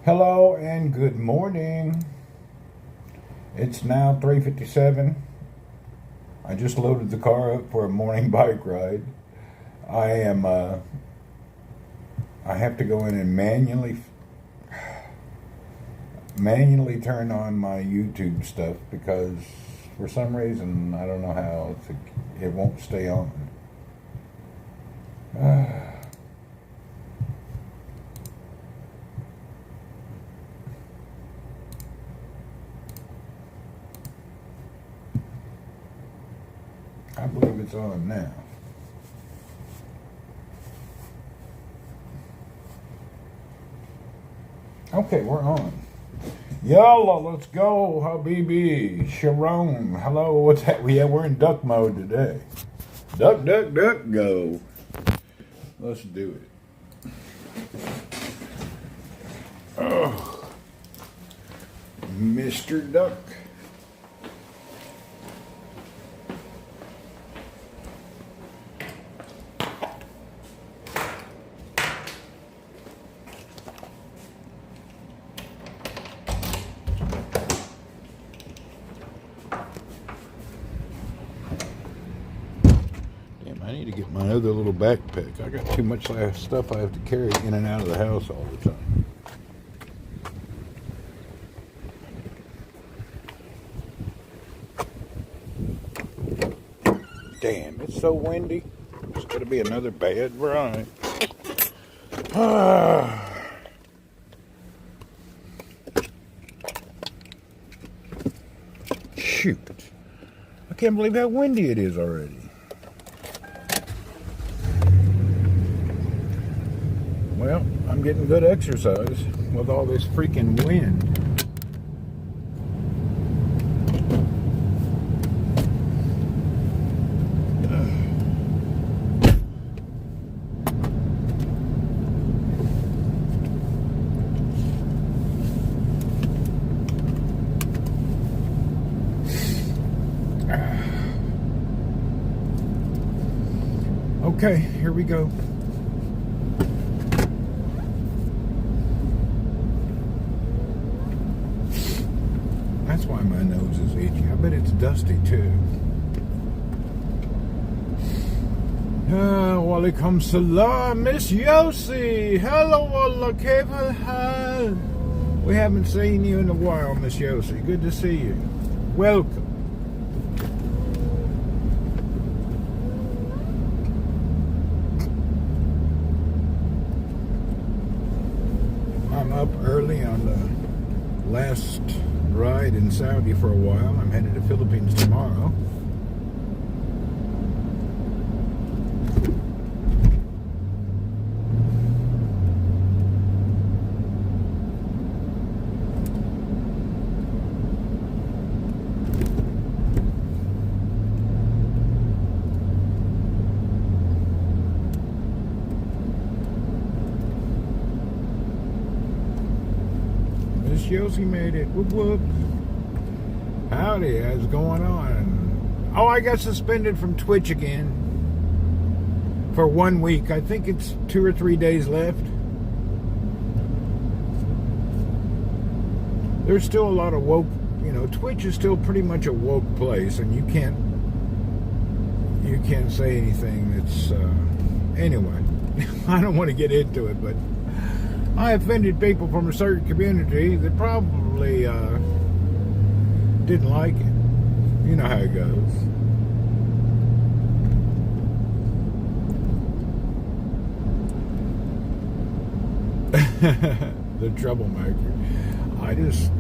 Hello and good morning. It's now 3:57. I just loaded the car up for a morning bike ride. I have to go in and manually turn on my YouTube stuff because for some reason I don't know how it won't stay on. I believe it's on now. Okay, we're on. Yalla, let's go, Habibi. Sharon, hello, what's that? Yeah, we're in duck mode today. Duck, duck, duck, go. Let's do it. Oh, Mr. Duck. I need to get my other little backpack. I got too much stuff I have to carry in and out of the house all the time. Damn, it's so windy. It's going to be another bad ride. Shoot. I can't believe how windy it is already. Well, I'm getting good exercise with all this freaking wind. Okay, here we go. That's why my nose is itchy. I bet it's dusty too. Walaikum salam, Miss Yossi. Hello, Allah, Kevin. We haven't seen you in a while, Miss Yossi. Good to see you. Welcome. I'm up early on the last ride in Saudi for a while. I'm headed to Philippines tomorrow. Yossi made it. Whoop whoop. Howdy, what's going on? Oh, I got suspended from Twitch again for 1 week. I think it's 2 or 3 days left. There's still a lot of woke, Twitch is still pretty much a woke place, and you can't say anything that's anyway. I don't want to get into it, but I offended people from a certain community that probably didn't like it. You know how it goes. The troublemaker. I just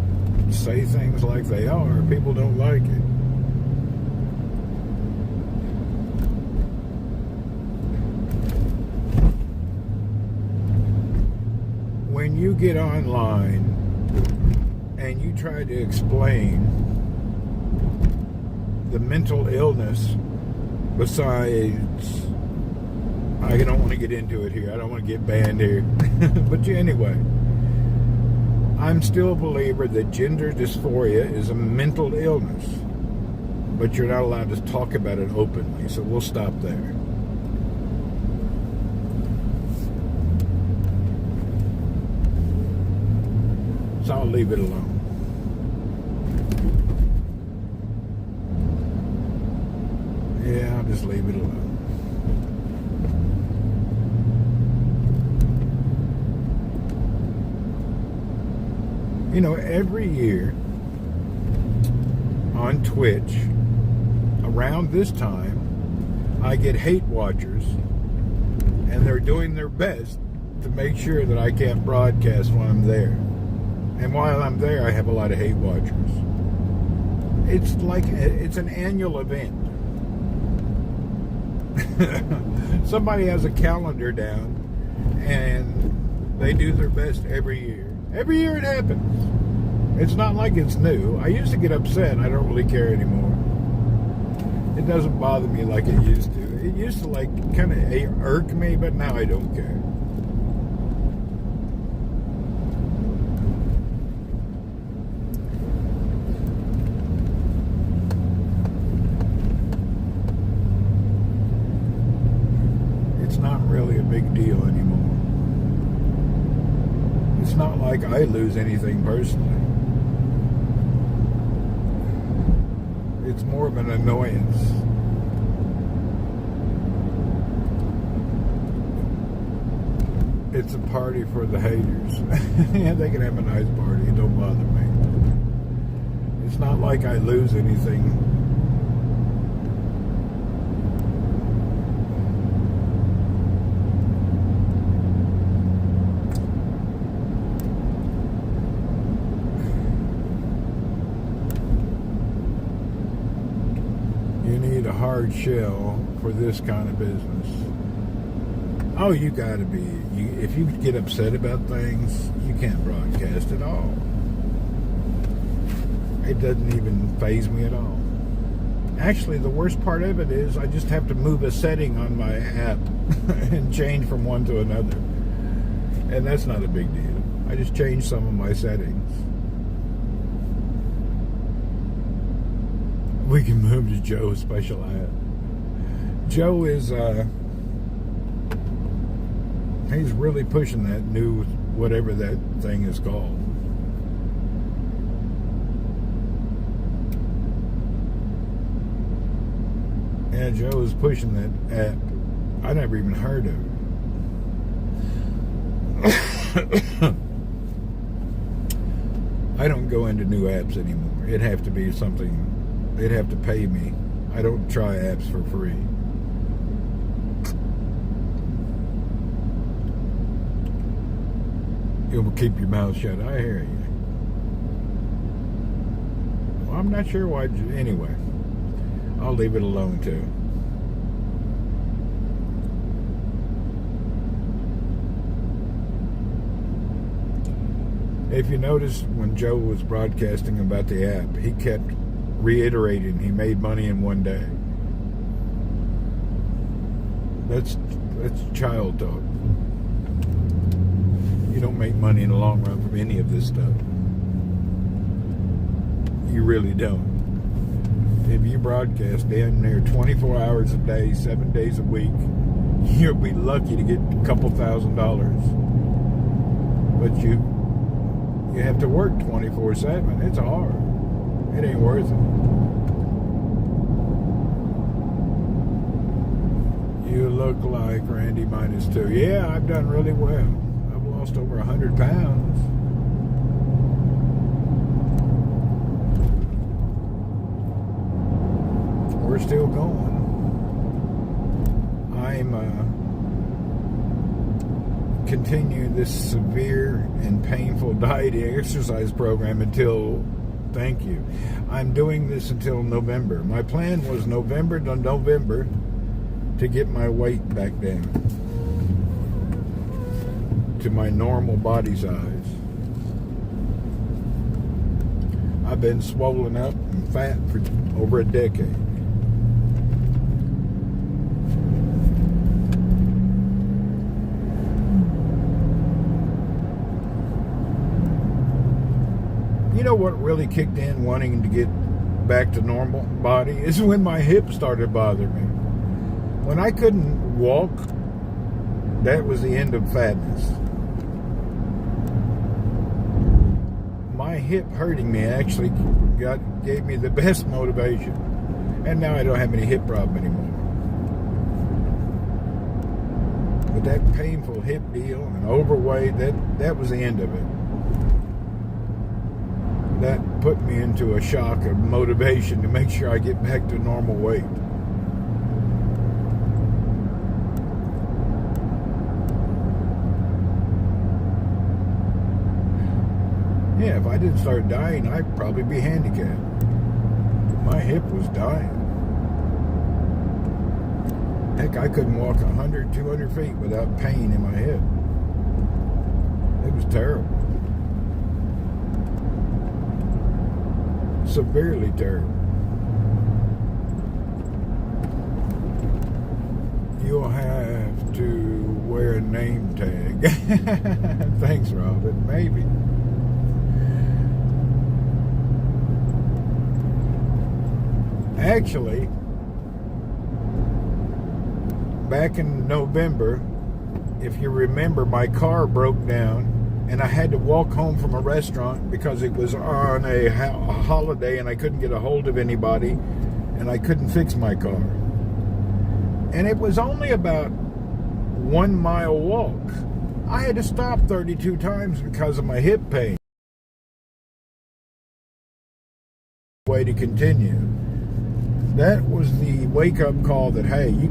say things like they are. People don't like it. When you get online and you try to explain the mental illness besides, I don't want to get into it here, I don't want to get banned here, but anyway, I'm still a believer that gender dysphoria is a mental illness, but you're not allowed to talk about it openly, so we'll stop there. So I'll leave it alone. Yeah, I'll just leave it alone. You know, every year on Twitch, around this time, I get hate watchers, and they're doing their best to make sure that I can't broadcast when I'm there. And while I'm there, I have a lot of hate watchers. It's an annual event. Somebody has a calendar down, and they do their best every year. Every year it happens. It's not like it's new. I used to get upset. I don't really care anymore. It doesn't bother me like it used to. It used to kind of irk me, but now I don't care. It's not really a big deal anymore. It's not like I lose anything personally. It's more of an annoyance. It's a party for the haters. Yeah, they can have a nice party. It don't bother me. It's not like I lose anything. You need a hard shell for this kind of business. Oh, you gotta be. If you get upset about things, you can't broadcast at all. It doesn't even faze me at all. Actually, the worst part of it is I just have to move a setting on my app and change from one to another. And that's not a big deal. I just change some of my settings. We can move to Joe's special app. Joe is, he's really pushing that new, whatever that thing is called. Yeah, Joe is pushing that app. I never even heard of it. I don't go into new apps anymore. It'd have to be something. They'd have to pay me. I don't try apps for free. You'll keep your mouth shut. I hear you. Well, I'm not sure why. Anyway, I'll leave it alone too. If you notice, when Joe was broadcasting about the app, he kept reiterating he made money in one day. That's child talk. You don't make money in the long run from any of this stuff. You really don't. If you broadcast damn near 24 hours a day, 7 days a week, you'll be lucky to get a couple $1,000s. But you have to work 24/7. It's hard. It ain't worth it. You look like Randy -2. Yeah, I've done really well. I've lost over 100 pounds. We're still going. I'm continuing this severe and painful dieting exercise program until, thank you, I'm doing this until November. My plan was November to November to get my weight back down to my normal body size. I've been swollen up and fat for over a decade. You know what really kicked in wanting to get back to normal body is when my hips started bothering me. When I couldn't walk, that was the end of fatness. my hip hurting me actually gave me the best motivation. And now I don't have any hip problem anymore. But that painful hip deal and overweight, that was the end of it. That put me into a shock of motivation to make sure I get back to normal weight. Yeah, if I didn't start dying, I'd probably be handicapped. My hip was dying. Heck, I couldn't walk 100, 200 feet without pain in my hip. It was terrible. Severely terrible. You'll have to wear a name tag. Thanks, Robin. Maybe. Actually, back in November, if you remember, my car broke down and I had to walk home from a restaurant because it was on a holiday and I couldn't get a hold of anybody and I couldn't fix my car. And it was only about 1 mile walk. I had to stop 32 times because of my hip pain. Way to continue. That was the wake-up call that, hey, you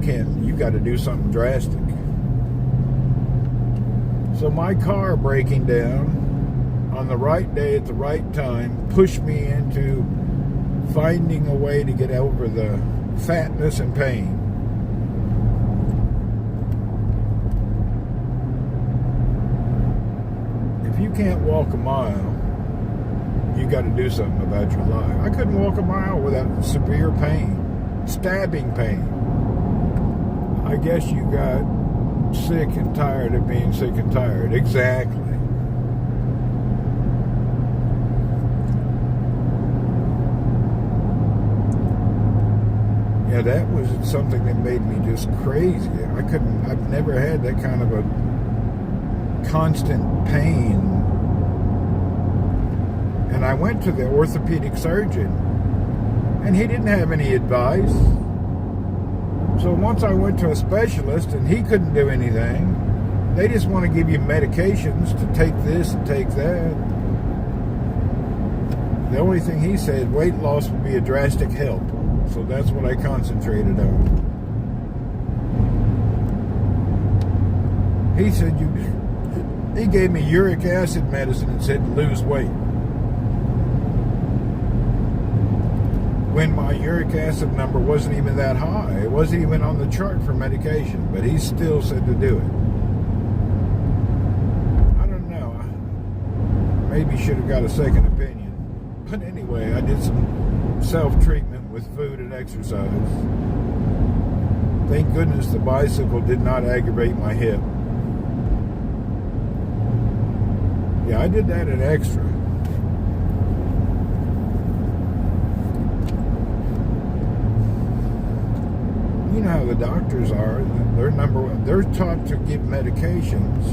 got to do something drastic. So my car breaking down on the right day at the right time pushed me into finding a way to get over the fatness and pain. If you can't walk a mile, you got to do something about your life. I couldn't walk a mile without severe pain, stabbing pain. I guess you got sick and tired of being sick and tired. Exactly. Yeah, that was something that made me just crazy. I've never had that kind of a constant pain. And I went to the orthopedic surgeon, and he didn't have any advice. So once I went to a specialist, and he couldn't do anything, they just want to give you medications to take this and take that. The only thing he said, weight loss would be a drastic help. So that's what I concentrated on. He said, he gave me uric acid medicine and said lose weight. When my uric acid number wasn't even that high. It wasn't even on the chart for medication, but he still said to do it. I don't know. I maybe should have got a second opinion. But anyway, I did some self-treatment with food and exercise. Thank goodness the bicycle did not aggravate my hip. Yeah, I did that at Extra. You know how the doctors are. They're taught to give medications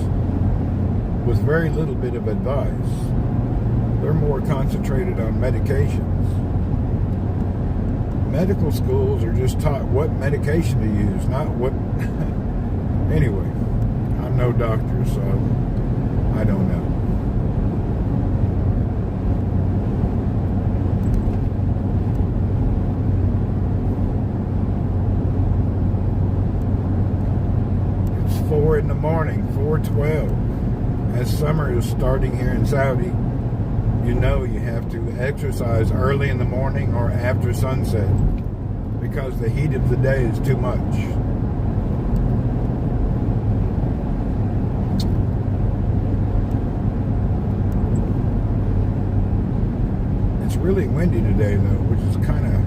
with very little bit of advice. They're more concentrated on medications. Medical schools are just taught what medication to use, not what... Anyway, I'm no doctor, so I don't know. It's 4 in the morning, 4:12. As summer is starting here in Saudi, you know you have to exercise early in the morning or after sunset because the heat of the day is too much. It's really windy today though, which is kind of,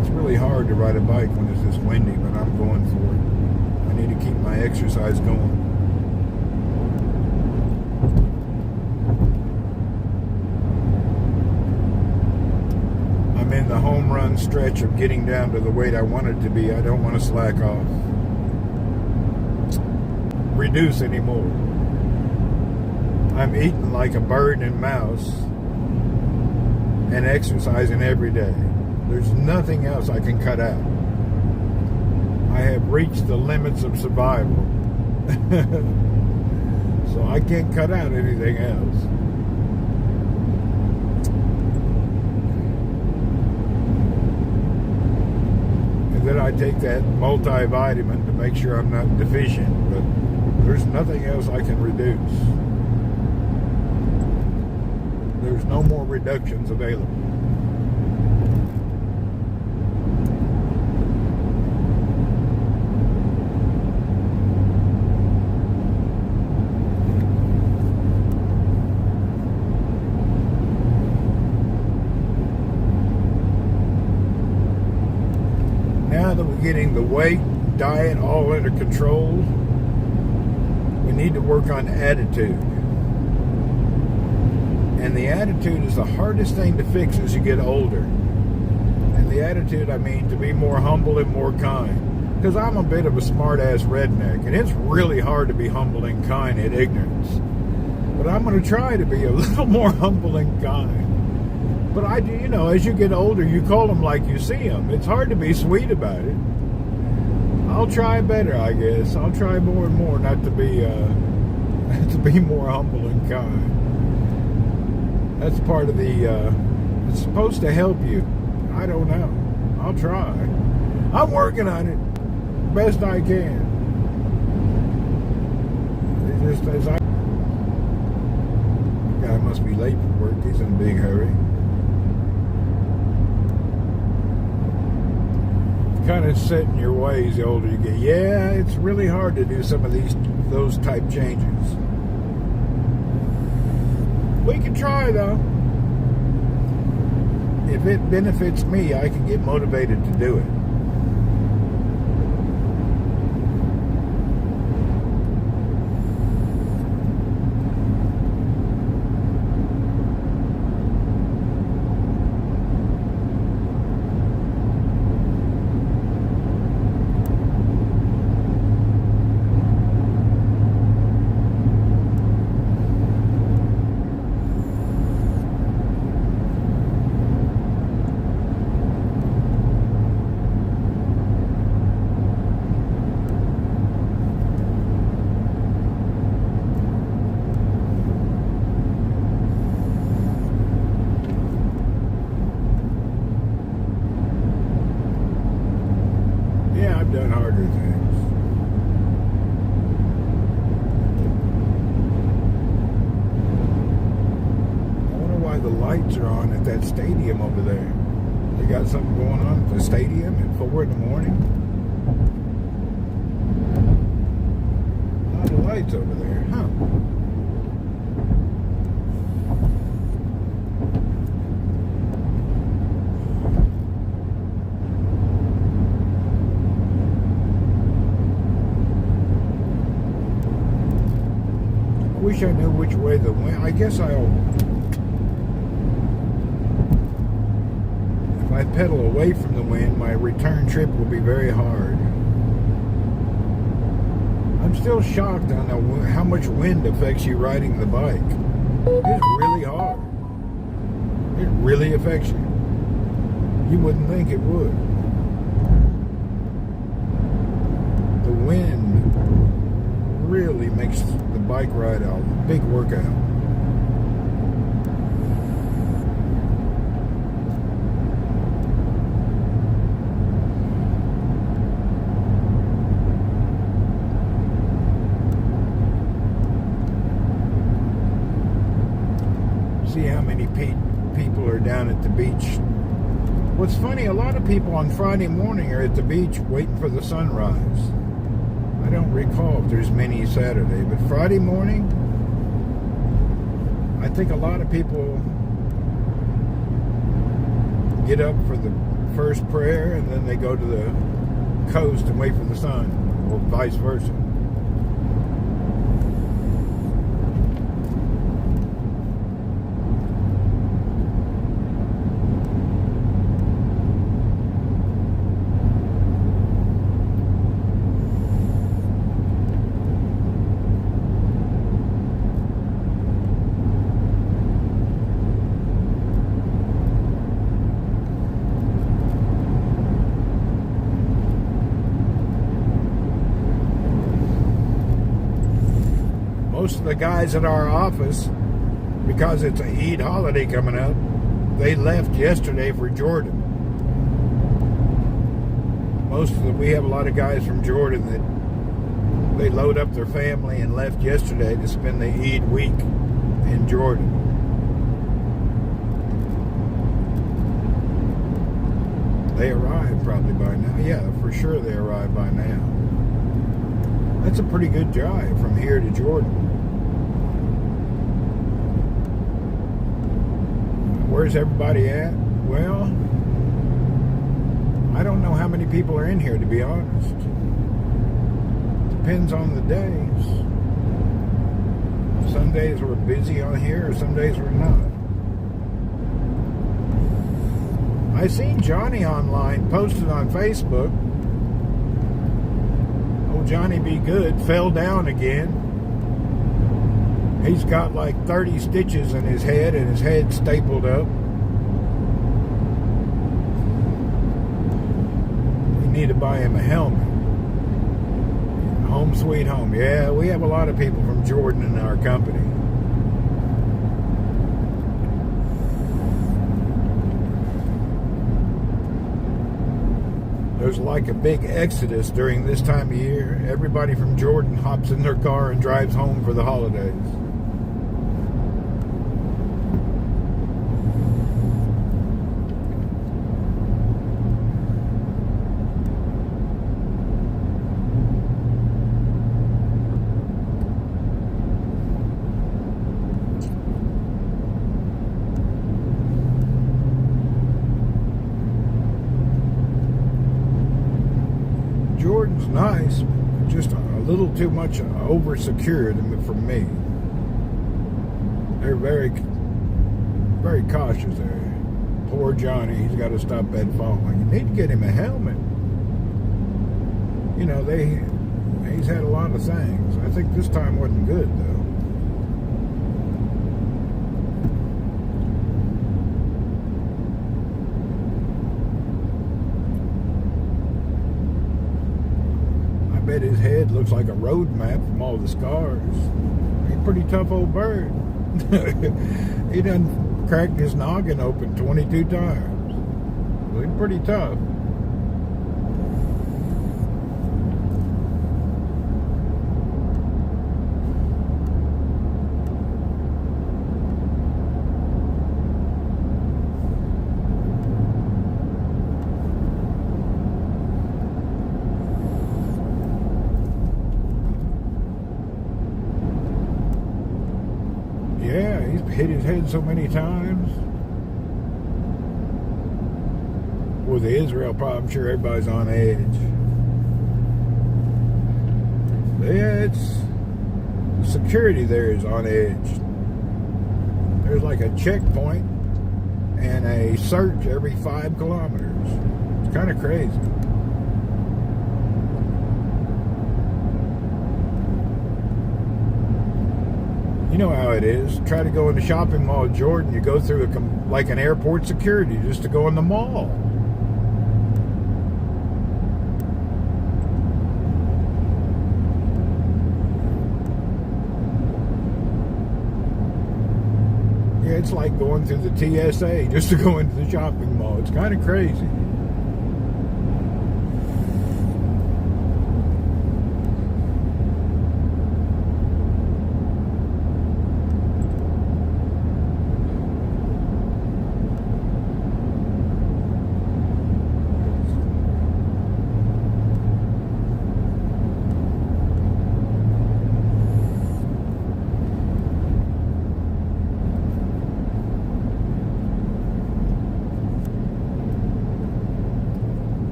it's really hard to ride a bike when it's this windy, but I'm going for it. I need to keep my exercise going. I'm in the home run stretch of getting down to the weight I wanted to be. I don't want to slack off. Reduce anymore. I'm eating like a bird and mouse and exercising every day. There's nothing else I can cut out. I have reached the limits of survival. So I can't cut out anything else. And then I take that multivitamin to make sure I'm not deficient, but there's nothing else I can reduce. There's no more reductions available. Now that we're getting the weight, diet all under control, we need to work on attitude. And the attitude is the hardest thing to fix as you get older. And the attitude, I mean, to be more humble and more kind. Because I'm a bit of a smart-ass redneck, and it's really hard to be humble and kind in ignorance. But I'm going to try to be a little more humble and kind. But as you get older, you call them like you see them. It's hard to be sweet about it. I'll try better, I guess. I'll try more and more not to be to be more humble and kind. That's part of the. It's supposed to help you. I don't know. I'll try. I'm working on it best I can. Just as I. The guy must be late for work. He's in a big hurry. Kind of set in your ways the older you get. Yeah, it's really hard to do some of those type changes. We can try though. If it benefits me, I can get motivated to do it. I've done harder things. I wonder why the lights are on at that stadium over there. They got something going on at the stadium at 4 in the morning. A lot of lights over there, huh? I wish I knew which way the wind. I guess if I pedal away from the wind, my return trip will be very hard. I'm still shocked on how much wind affects you riding the bike. It's really hard. It really affects you. You wouldn't think it would. The wind really makes the bike ride a big workout. See how many people are down at the beach. What's funny, a lot of people on Friday morning are at the beach waiting for the sunrise. I don't recall if there's many Saturday, but Friday morning, I think a lot of people get up for the first prayer and then they go to the coast and wait for the sun, or vice versa. Most of the guys at our office, because it's a Eid holiday coming up, they left yesterday for Jordan. We have a lot of guys from Jordan that they load up their family and left yesterday to spend the Eid week in Jordan. They arrived probably by now. Yeah, for sure they arrived by now. That's a pretty good drive from here to Jordan. Where's everybody at? Well, I don't know how many people are in here, to be honest. Depends on the days. Some days we're busy on here, or some days we're not. I seen Johnny online posted on Facebook. Oh, Johnny Be Good fell down again. He's got like 30 stitches in his head and his head stapled up. We need to buy him a helmet. Home sweet home. Yeah, we have a lot of people from Jordan in our company. There's like a big exodus during this time of year. Everybody from Jordan hops in their car and drives home for the holidays. Jordan's nice, just a little too much over-secured for me. They're very, very cautious there. Poor Johnny, he's got to stop that falling. You need to get him a helmet. You know, he's had a lot of things. I think this time wasn't good, though. His head looks like a road map from all the scars. He's a pretty tough old bird. He done cracked his noggin open 22 times. Well, he's pretty tough. Yeah, he's hit his head so many times. With the Israel problem, I'm sure everybody's on edge. Yeah, the security there is on edge. There's like a checkpoint and a search every 5 kilometers. It's kind of crazy. You know how it is. Try to go in the shopping mall in Jordan. You go through like an airport security just to go in the mall. Yeah, it's like going through the TSA just to go into the shopping mall. It's kind of crazy.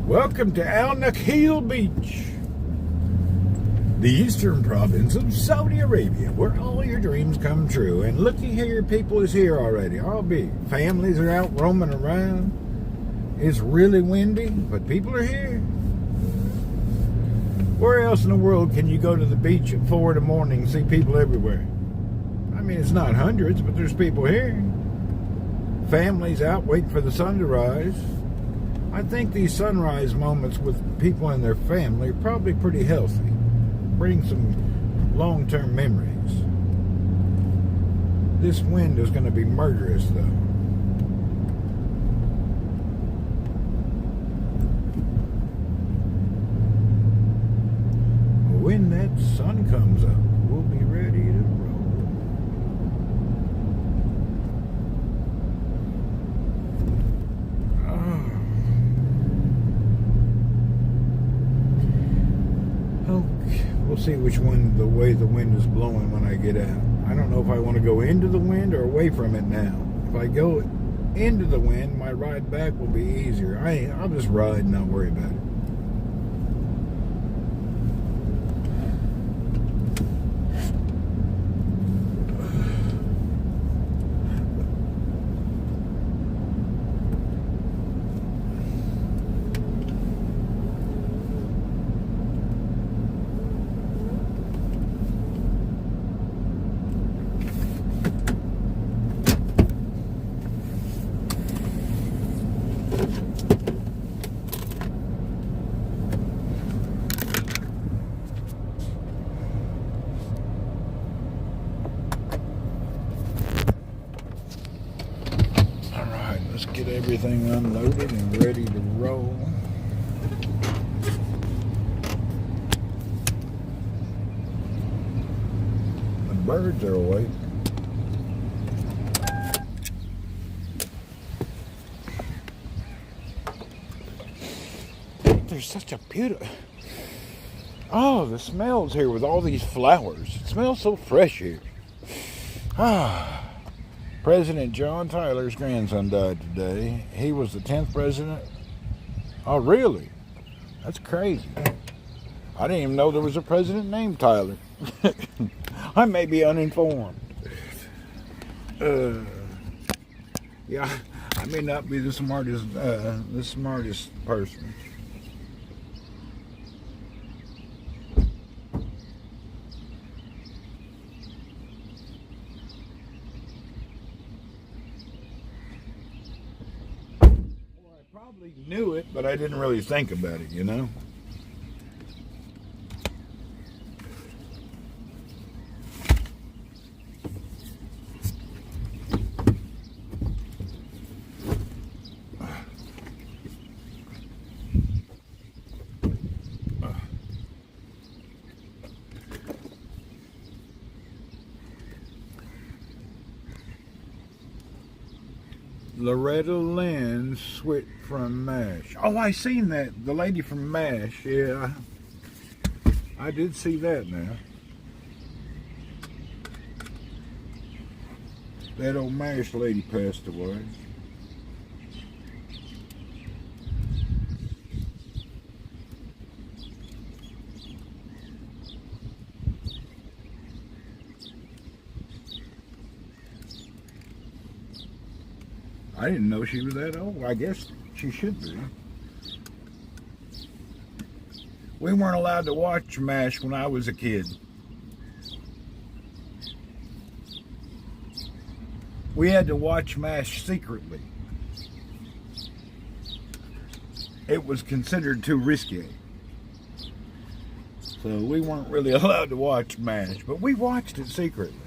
Welcome to Alnail Beach, the eastern province of Saudi Arabia, where all your dreams come true. And looky here, people is here already. All big families are out roaming around. It's really windy, but people are here. Where else in the world can you go to the beach at 4 in the morning and see people everywhere? I mean, it's not hundreds, but there's people here. Families out waiting for the sun to rise. I think these sunrise moments with people and their family are probably pretty healthy. Bring some long-term memories. This wind is going to be murderous, though. When that sun comes up, we'll be ready to roll. Okay, we'll see which one, the way the wind is blowing when I get out. I don't know if I want to go into the wind or away from it now. If I go into the wind, my ride back will be easier. I'll just ride and not worry about it. Get everything unloaded and ready to roll. The birds are awake. There's such a beautiful... Oh, the smells here with all these flowers. It smells so fresh here. Ah. President John Tyler's grandson died today. He was the 10th president. Oh, really? That's crazy. I didn't even know there was a president named Tyler. I may be uninformed. Yeah, I may not be the smartest person. Probably knew it, but I didn't really think about it, you know? Loretta Lynn switched from MASH. Oh, I seen that. The lady from MASH. Yeah, I did see that now. That old MASH lady passed away. I didn't know she was that old. I guess she should be. We weren't allowed to watch MASH when I was a kid. We had to watch MASH secretly. It was considered too risky. So we weren't really allowed to watch MASH, but we watched it secretly.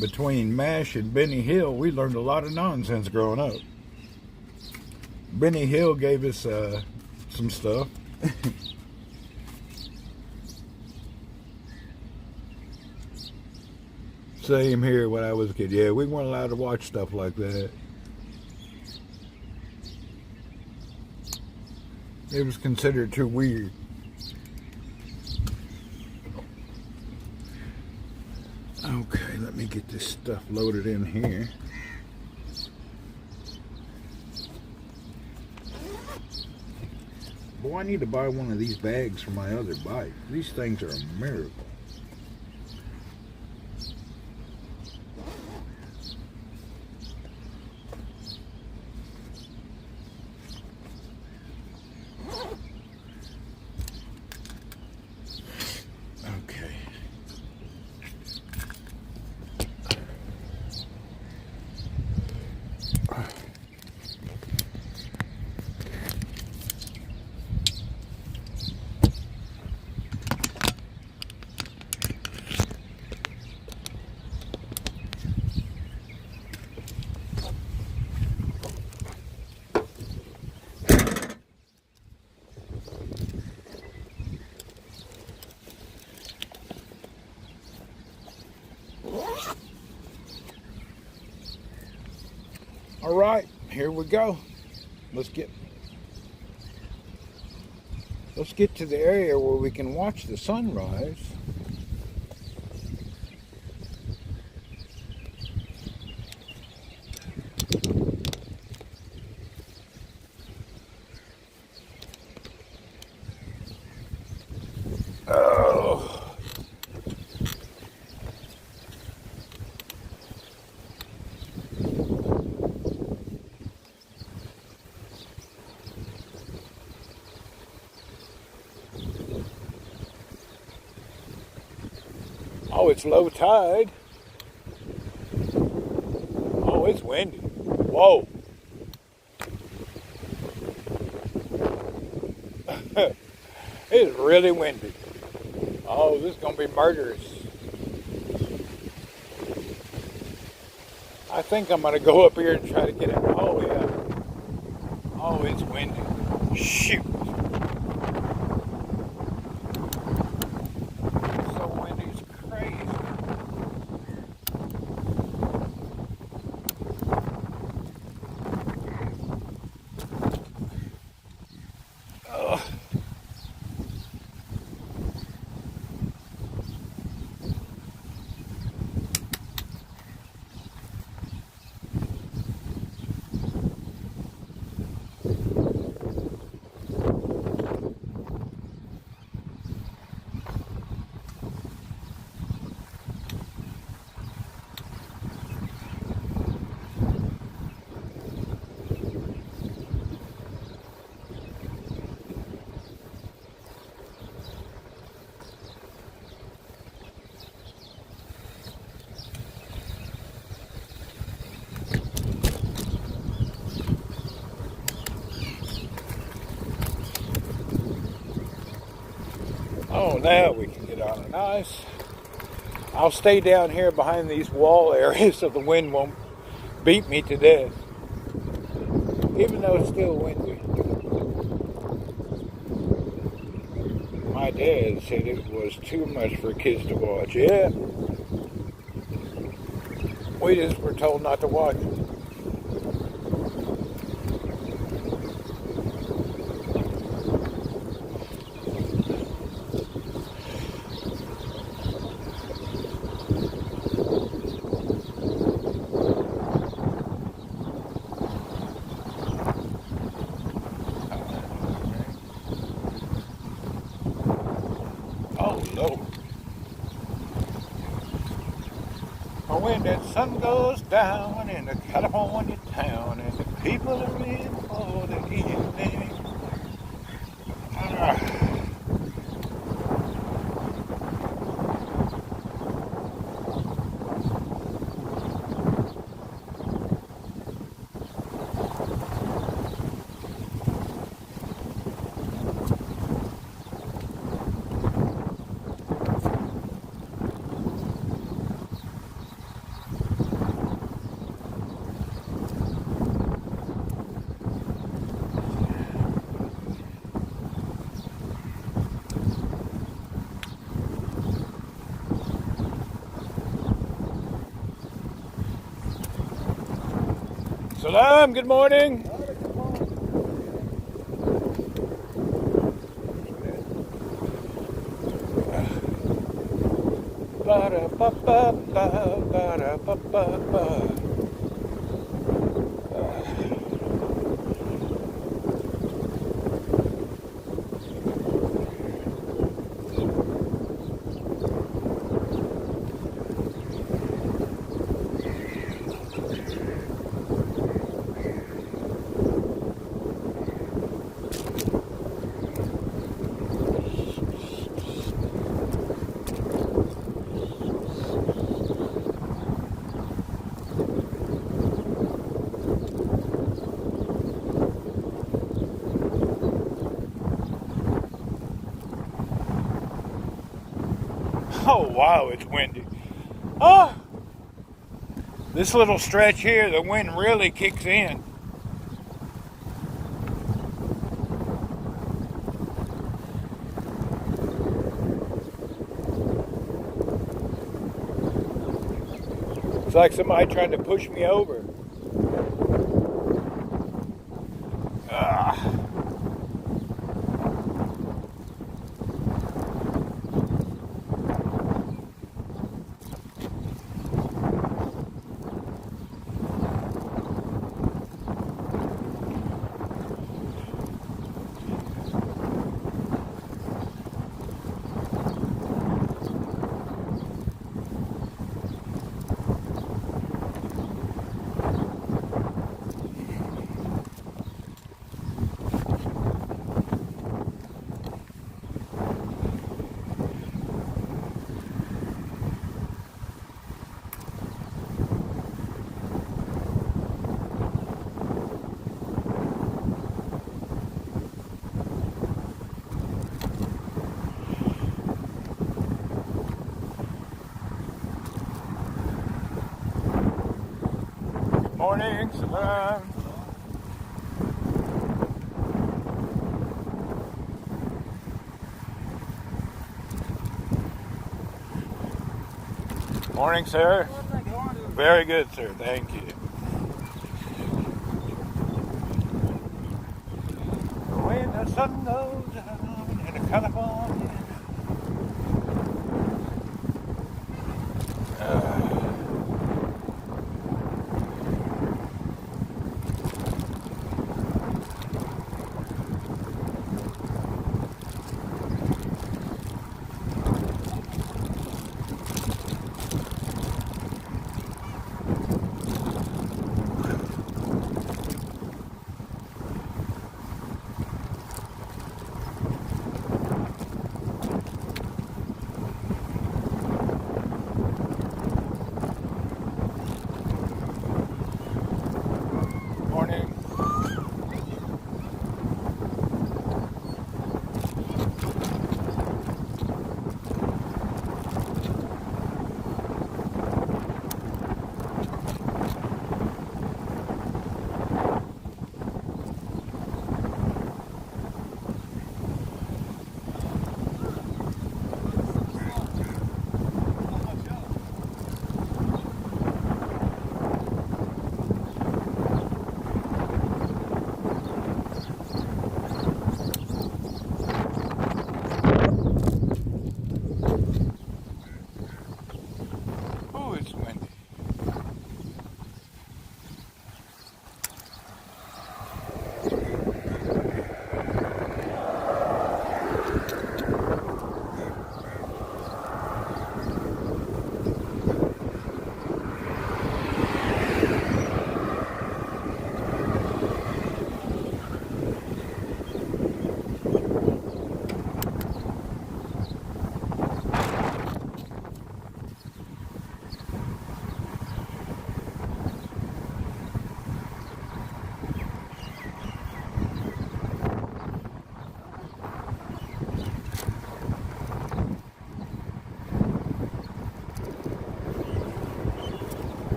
Between MASH and Benny Hill, we learned a lot of nonsense growing up. Benny Hill gave us some stuff. Same here when I was a kid. Yeah, we weren't allowed to watch stuff like that. It was considered too weird. Okay, let me get this stuff loaded in here. Boy, I need to buy one of these bags for my other bike. These things are a miracle. All right, here we go. Let's get to the area where we can watch the sunrise. Oh. Oh, it's low tide. Oh, it's windy. Whoa. It's really windy. Oh, this is going to be murderous. I think I'm going to go up here and try to get it. Oh, yeah. Oh, it's windy. Shoot. It's so windy, it's crazy. Ugh. Oh, now we can get on it nice. I'll stay down here behind these wall areas so the wind won't beat me to death. Even though it's still windy. My dad said it was too much for kids to watch. Yeah. We just were told not to watch it. When that sun goes down in a California town and the people are in for the evening. Salam, good morning. Oh, wow, it's windy. Oh, this little stretch here, the wind really kicks in. It's like somebody trying to push me over. Morning, salam. Morning, sir. Very good, sir. Thank you. When the sun goes down in California.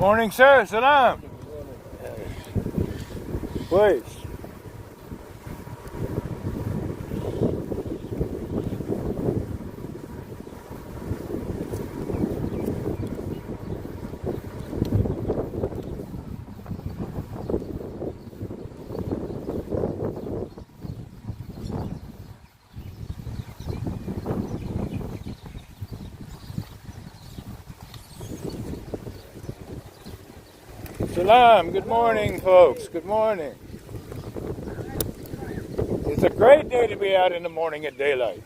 Morning, sir. Salam. Please. Salam. Good morning, folks. Good morning. It's a great day to be out in the morning at daylight.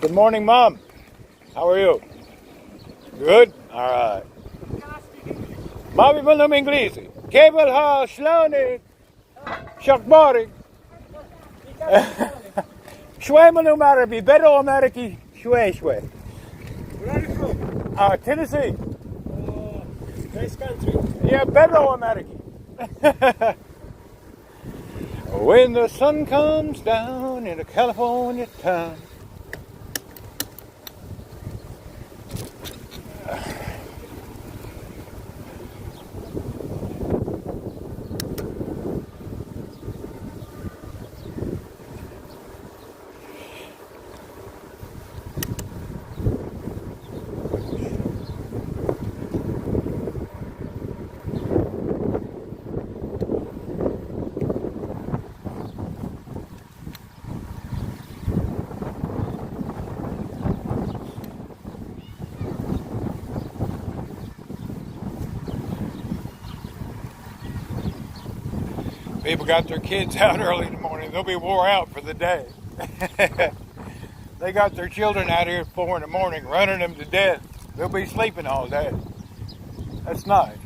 Good morning, Mom. How are you? Good? All right. ما بيفهم إنجليزي. كيف الحال؟ شلونك؟ شخبارك؟ شوي منهم عربي. better American. شوي. Where are you from? Tennessee. Nice country. Yeah, better American. When the sun comes down in a California town. People got their kids out early in the morning. They'll be wore out for the day. They got their children out here at 4 in the morning, running them to death. They'll be sleeping all day. That's nice.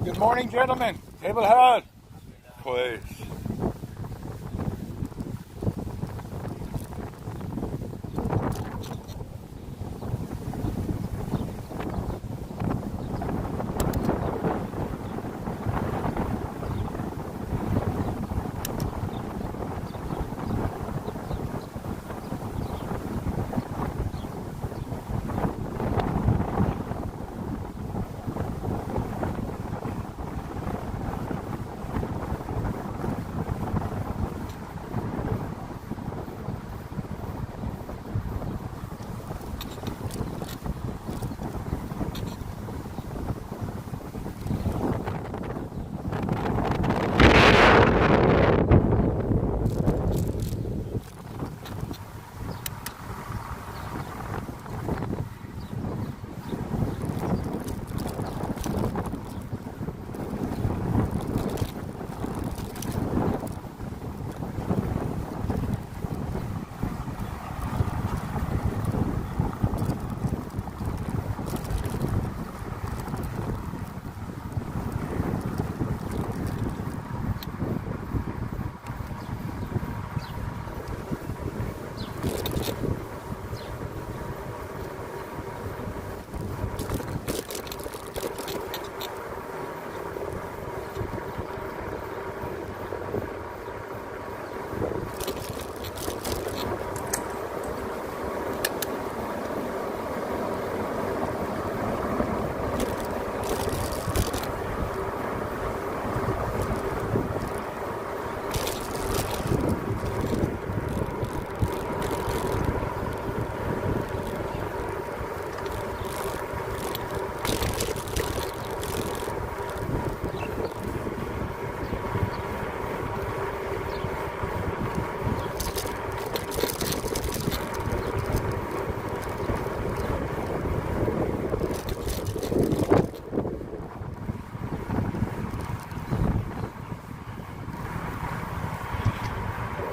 Good morning, gentlemen. Table hard. Please.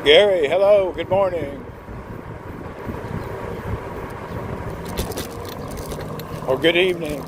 Gary, hello, good morning. Or good evening.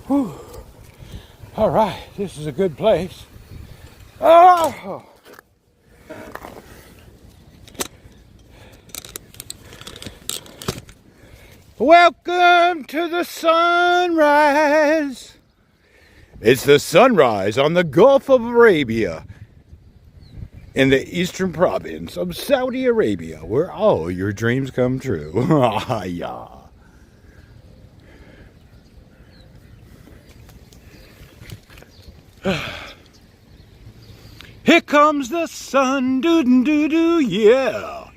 Whew. All right, this is a good place. Oh! Welcome to the sunrise. It's the sunrise on the Gulf of Arabia in the eastern province of Saudi Arabia, where all your dreams come true. Yeah. Here comes the sun, doo-doo-doo-doo, yeah.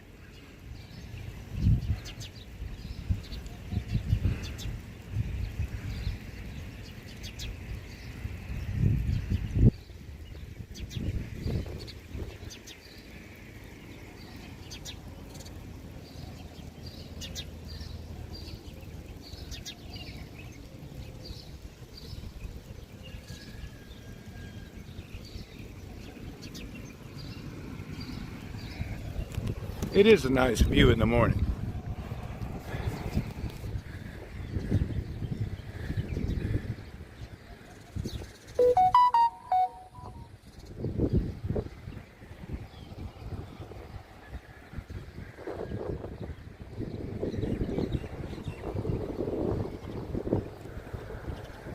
It is a nice view in the morning.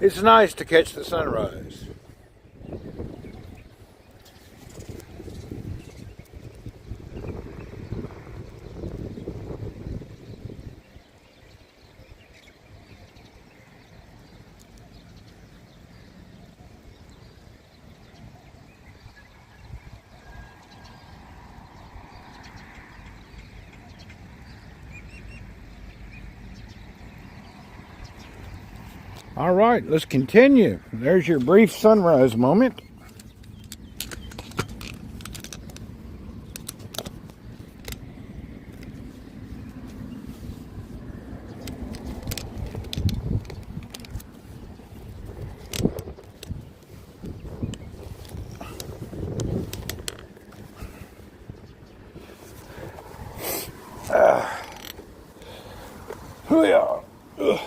It's nice to catch the sunrise. All right, let's continue. There's your brief sunrise moment. Hoo-yah. Ugh.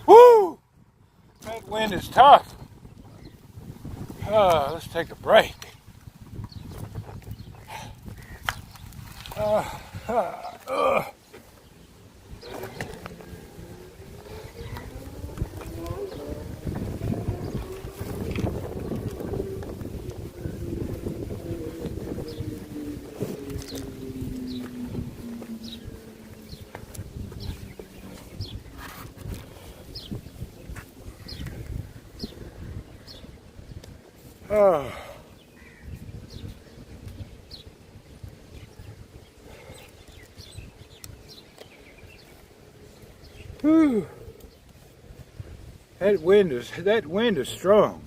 Woo! That wind is tough. Let's take a break. Whew. That wind is strong.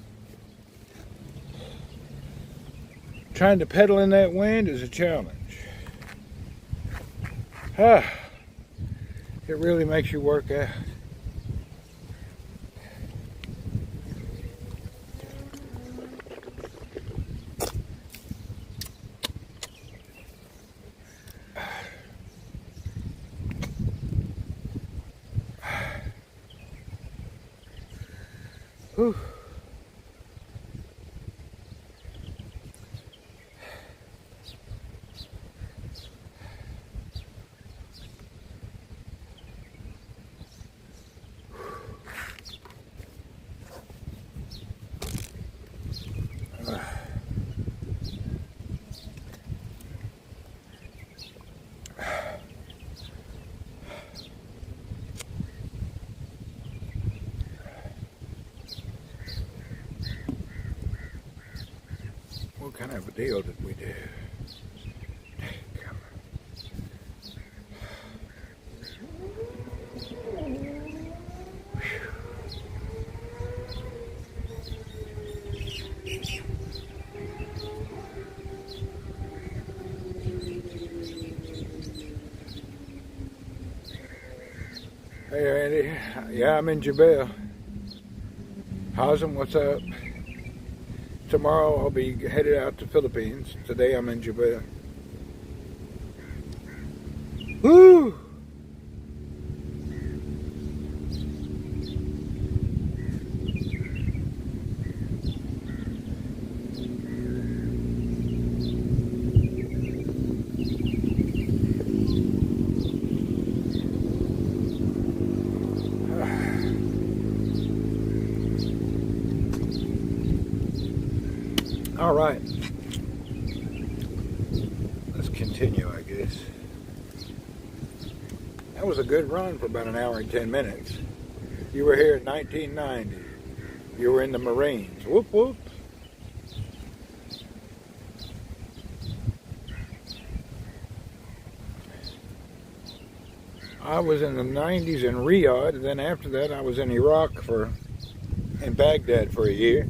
Trying to pedal in that wind is a challenge. It really makes you work out. Whew. What kind of a deal did we do? Hey Randy, yeah, I'm in Jebel. Hazem, what's up? Tomorrow I'll be headed out to Philippines. Today I'm in Jebel. Woo! All right, let's continue, I guess. That was a good run for about an hour and 10 minutes. You were here in 1990. You were in the Marines. Whoop, whoop. I was in the 90s in Riyadh, and then after that I was in Iraq in Baghdad for a year.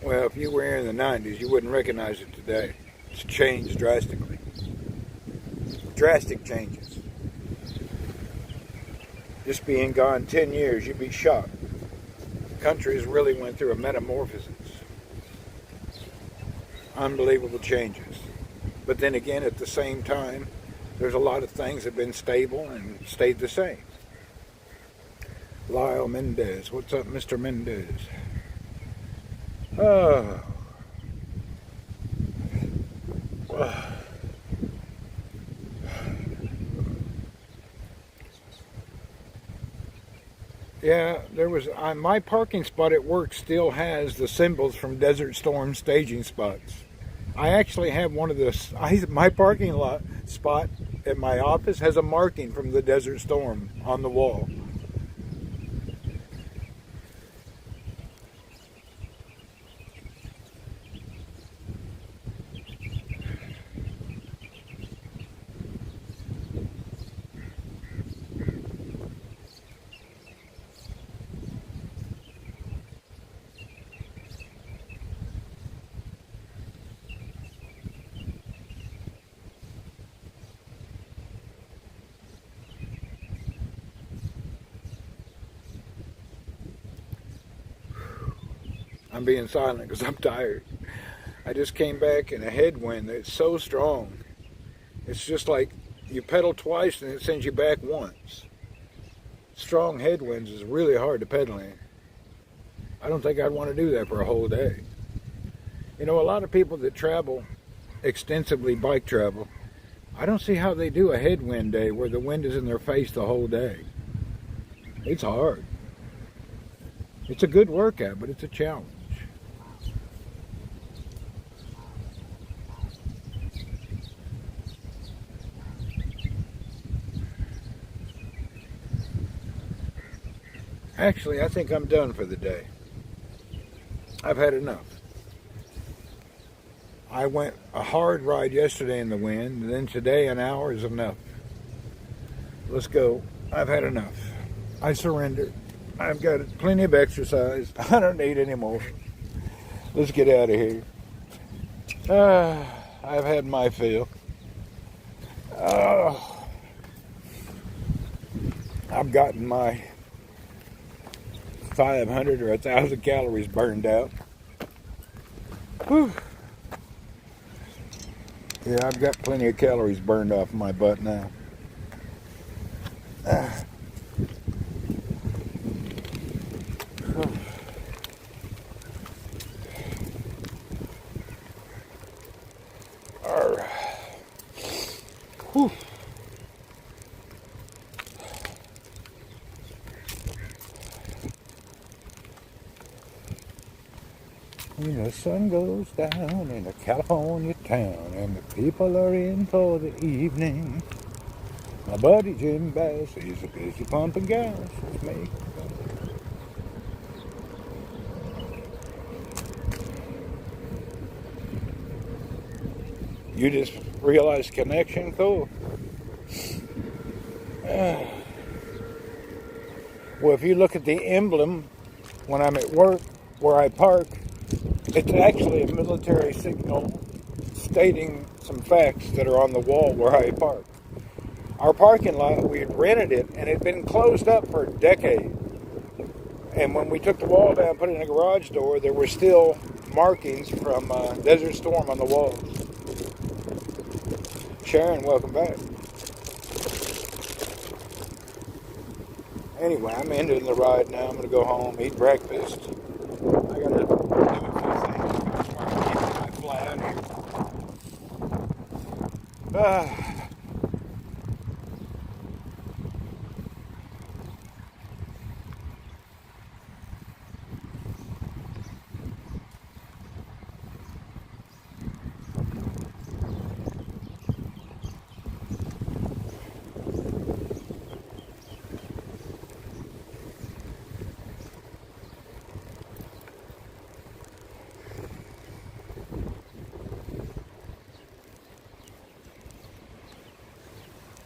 Well, if you were here in the 90s, you wouldn't recognize it today. It's changed drastically. Drastic changes. Just being gone 10 years, you'd be shocked. The country has really went through a metamorphosis. Unbelievable changes. But then again, at the same time, there's a lot of things that have been stable and stayed the same. Lyle Mendez. What's up, Mr. Mendez? Oh. Yeah, there was my parking spot at work still has the symbols from Desert Storm staging spots. I actually have one of my parking lot spot at my office has a marking from the Desert Storm on the wall. I'm being silent because I'm tired. I just came back in a headwind that's so strong. It's just like you pedal twice and it sends you back once. Strong headwinds is really hard to pedal in. I don't think I'd want to do that for a whole day. You know, a lot of people that travel extensively, bike travel, I don't see how they do a headwind day where the wind is in their face the whole day. It's hard. It's a good workout, but it's a challenge. Actually, I think I'm done for the day. I've had enough. I went a hard ride yesterday in the wind, and then today an hour is enough. Let's go. I've had enough. I surrender. I've got plenty of exercise. I don't need any more. Let's get out of here. I've had my fill. I've gotten my 500 or 1,000 calories burned out. Whew. Yeah, I've got plenty of calories burned off my butt now. Whew. When the sun goes down in a California town and the people are in for the evening, my buddy Jim Bass is a busy pumping gas with me. You just realized connection? Cool. Well, if you look at the emblem when I'm at work where I park, it's actually a military signal stating some facts that are on the wall where I park. Our parking lot, we had rented it, and it had been closed up for a decade. And when we took the wall down, put it in a garage door, there were still markings from Desert Storm on the walls. Sharon, welcome back. Anyway, I'm ending the ride now. I'm going to go home, eat breakfast. I got to do a few things before I keep my fly out here.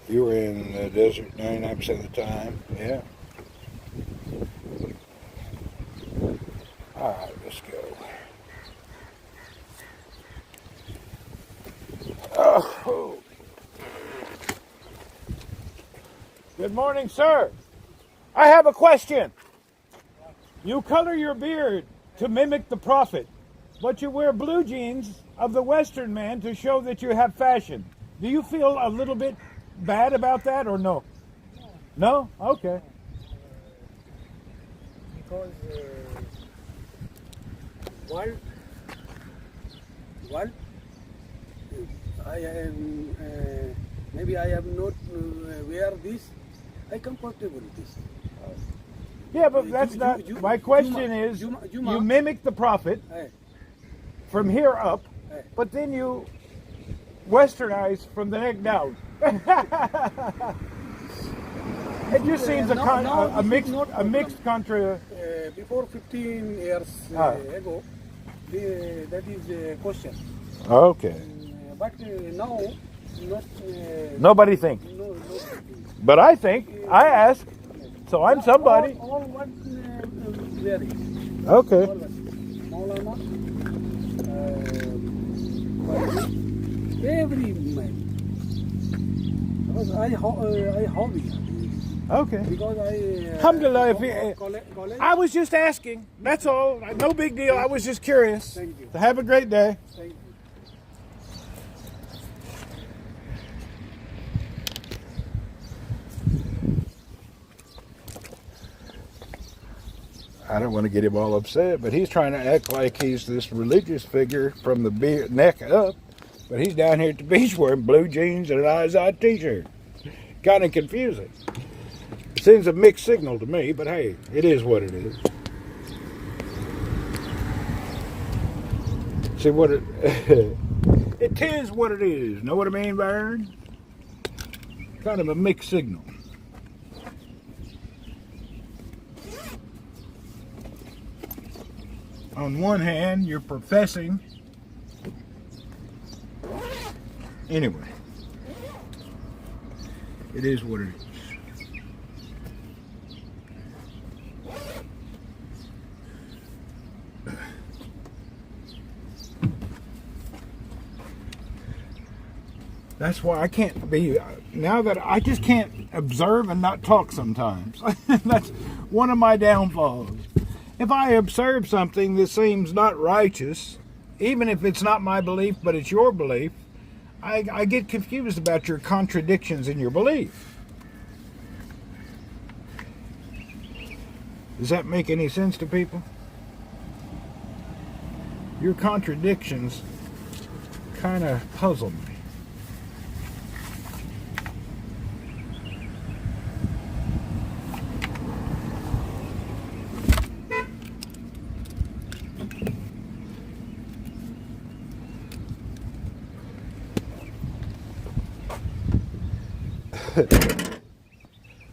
You were in the desert 99% of the time. Yeah. All right, let's go. Oh. Good morning, sir. I have a question. You color your beard to mimic the prophet, but you wear blue jeans of the Western man to show that you have fashion. Do you feel a little bit bad about that or no? No? Okay. Because one, I am maybe I have not wear this. I comfortable with this. Yeah, but that's not... My question is, you you mimic the prophet from here up, but then you westernize from the neck down. It just seems a mixed contra... Before 15 years ago, that is a question. Okay. But now, not... Nobody thinks. No. But I think. I ask. So I'm somebody. All what wearing. Okay. Maulana, every man. Because I hobby. Okay. Because I... Alhamdulillah. college. I was just asking. That's all. No big deal. I was just curious. Thank you. So have a great day. Thank you. I don't want to get him all upset, but he's trying to act like he's this religious figure from the neck up, but he's down here at the beach wearing blue jeans and an eyes-out t-shirt. Kind of confusing. It sends a mixed signal to me, but hey, it is what it is. See what it... it is what it is. Know what I mean, Byron? Kind of a mixed signal. On one hand, you're professing. Anyway, it is what it is. That's why I can't be, now that I just can't observe and not talk sometimes. That's one of my downfalls. If I observe something that seems not righteous, even if it's not my belief, but it's your belief, I get confused about your contradictions in your belief. Does that make any sense to people? Your contradictions kind of puzzle me.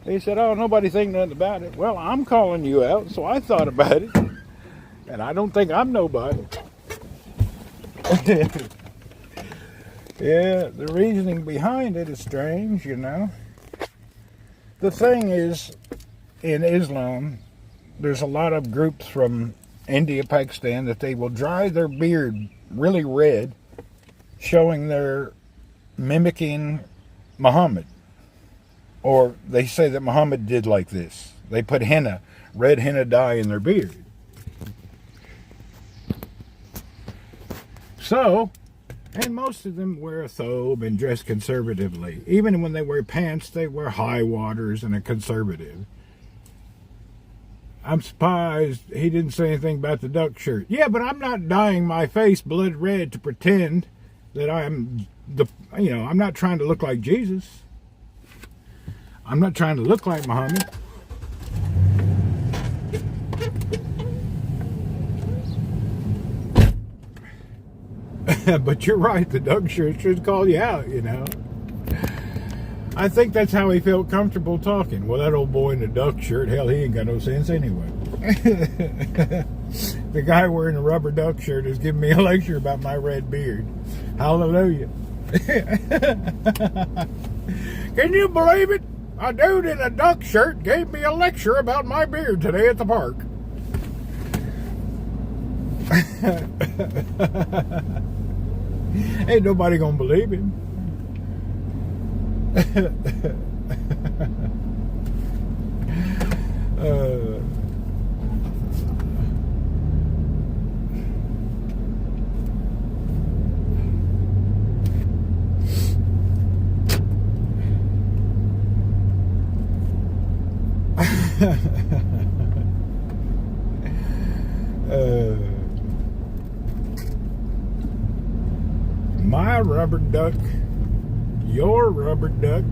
He said, oh, nobody think nothing about it. Well, I'm calling you out, so I thought about it. And I don't think I'm nobody. Yeah, the reasoning behind it is strange, you know. The thing is, in Islam, there's a lot of groups from India, Pakistan, that they will dye their beard really red, showing they're mimicking Muhammad. Or they say that Muhammad did like this. They put henna, red henna dye in their beard. So, and most of them wear a thobe and dress conservatively. Even when they wear pants, they wear high waters and a conservative. I'm surprised he didn't say anything about the duck shirt. Yeah, but I'm not dyeing my face blood red to pretend that I'm I'm not trying to look like Jesus. I'm not trying to look like Muhammad. But you're right, the duck shirt should call you out, you know. I think that's how he felt comfortable talking. Well, that old boy in the duck shirt, hell, he ain't got no sense anyway. The guy wearing a rubber duck shirt is giving me a lecture about my red beard. Hallelujah. Can you believe it? A dude in a duck shirt gave me a lecture about my beard today at the park. Ain't nobody gonna believe him. My rubber duck, your rubber duck.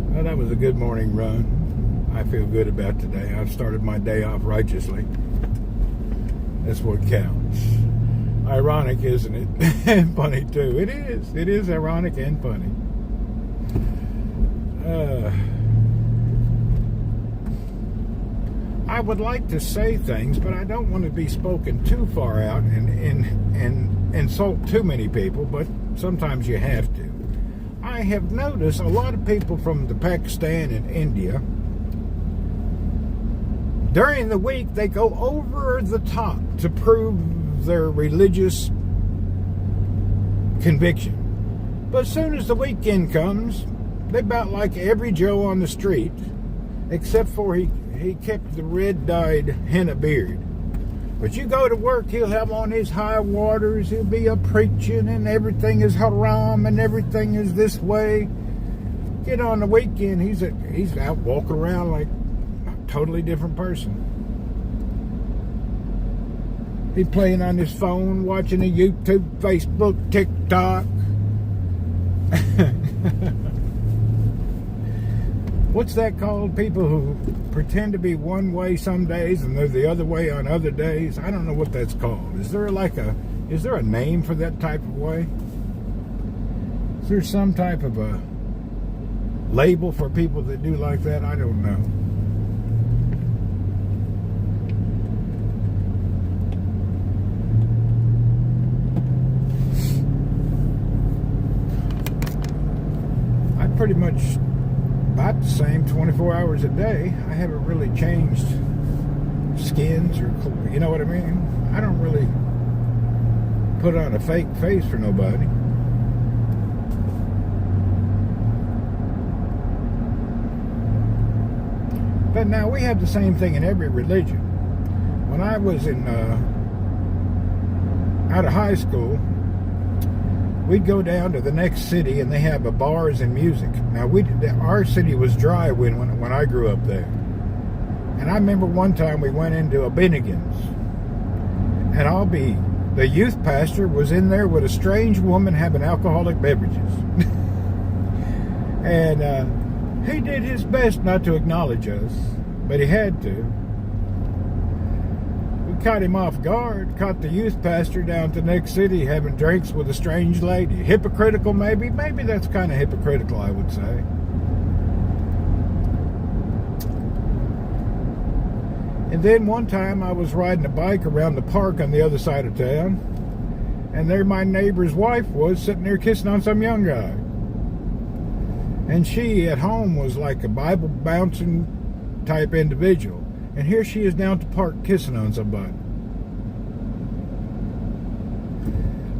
Well, that was a good morning run. I feel good about today. I've started my day off righteously. That's what counts. Ironic, isn't it? And funny too. It is. It is ironic and funny. I would like to say things, but I don't want to be spoken too far out and insult too many people, but sometimes you have to. I have noticed a lot of people from Pakistan and India, during the week, they go over the top to prove their religious conviction. But as soon as the weekend comes, they about like every Joe on the street, except for he kept the red-dyed henna beard. But you go to work, he'll have on his high waters, he'll be up preaching, and everything is haram, and everything is this way. Get on the weekend, he's out walking around like a totally different person. He's playing on his phone, watching a YouTube, Facebook, TikTok. What's that called? People who pretend to be one way some days and they're the other way on other days. I don't know what that's called. Is there a name for that type of way? Is there some type of a label for people that do like that? I don't know. I pretty much about the same 24 hours a day. I haven't really changed skins or, you know what I mean? I don't really put on a fake face for nobody. But now we have the same thing in every religion. When I was out of high school, we'd go down to the next city and they have a bars and music. Now our city was dry when I grew up there. And I remember one time we went into a Bennigan's, and the youth pastor was in there with a strange woman having alcoholic beverages. And he did his best not to acknowledge us, but he had to. We caught him off guard, caught the youth pastor down to the next city having drinks with a strange lady. Hypocritical, maybe? Maybe that's kind of hypocritical, I would say. And then one time I was riding a bike around the park on the other side of town, and there my neighbor's wife was sitting there kissing on some young guy. And she at home was like a Bible bouncing type individual. And here she is down at the park kissing on somebody.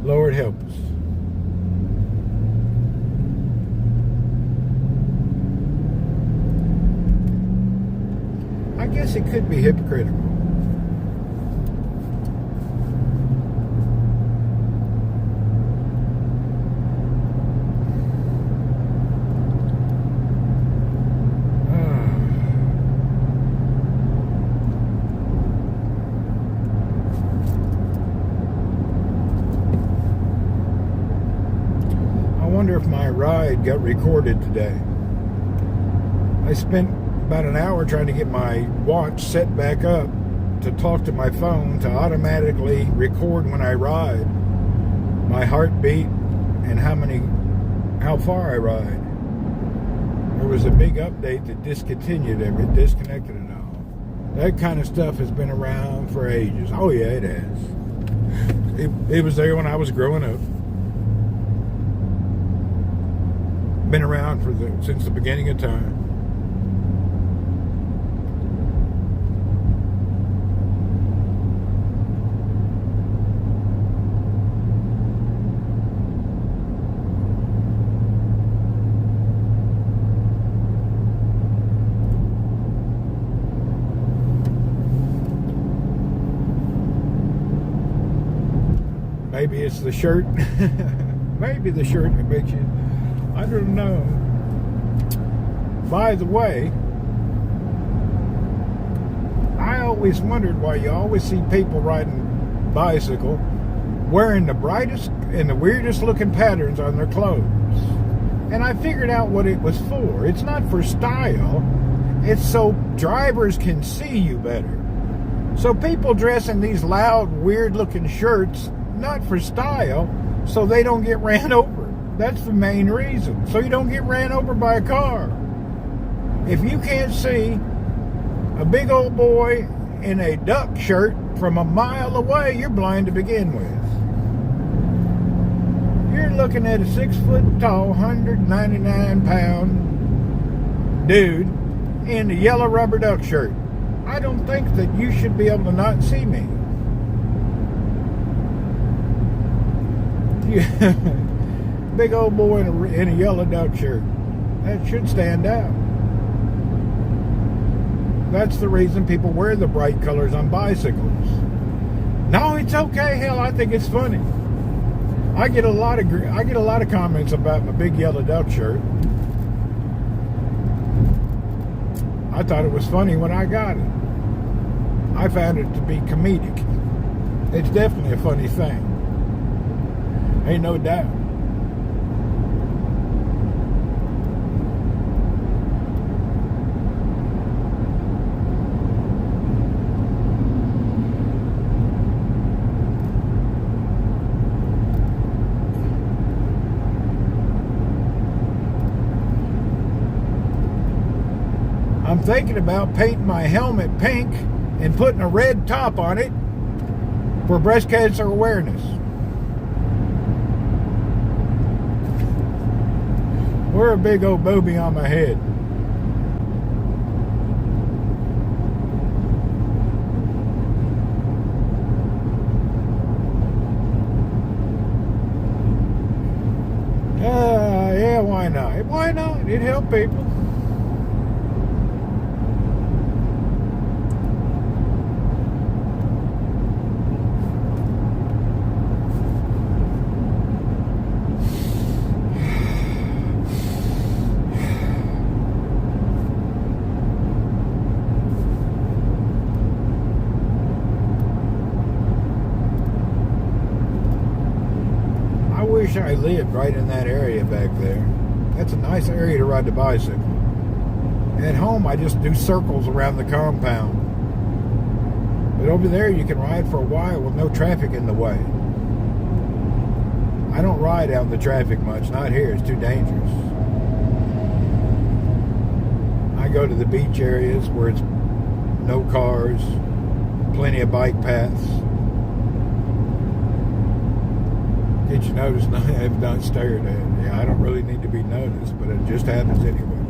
Lord help us. I guess it could be hypocritical. I wonder if my ride got recorded today. I spent about an hour trying to get my watch set back up to talk to my phone to automatically record when I ride my heartbeat and how far I ride. There was a big update that disconnected it all. That kind of stuff has been around for ages. Oh yeah, it has. It was there when I was growing up. Been around since the beginning of time. Maybe it's the shirt. Maybe the shirt that makes you... I don't know. By the way, I always wondered why you always see people riding bicycle wearing the brightest and the weirdest looking patterns on their clothes. And I figured out what it was for. It's not for style. It's so drivers can see you better. So people dress in these loud, weird looking shirts, not for style, so they don't get ran over. That's the main reason. So you don't get ran over by a car. If you can't see a big old boy in a duck shirt from a mile away, you're blind to begin with. You're looking at a 6 foot tall, 199 pound dude in a yellow rubber duck shirt. I don't think that you should be able to not see me. Big old boy in a yellow duck shirt. That should stand out. That's the reason people wear the bright colors on bicycles. No, it's okay. Hell, I think it's funny. I get a lot of comments about my big yellow duck shirt. I thought it was funny when I got it. I found it to be comedic. It's definitely a funny thing. Ain't no doubt. I'm thinking about painting my helmet pink and putting a red top on it for breast cancer awareness. Wear a big old booby on my head. Yeah, why not? Why not? It'd help people. I wish I lived right in that area back there. That's a nice area to ride the bicycle. At home, I just do circles around the compound. But over there, you can ride for a while with no traffic in the way. I don't ride out in the traffic much. Not here. It's too dangerous. I go to the beach areas where it's no cars, plenty of bike paths. Did you notice I have not stared at it? Yeah, I don't really need to be noticed, but it just happens anyway.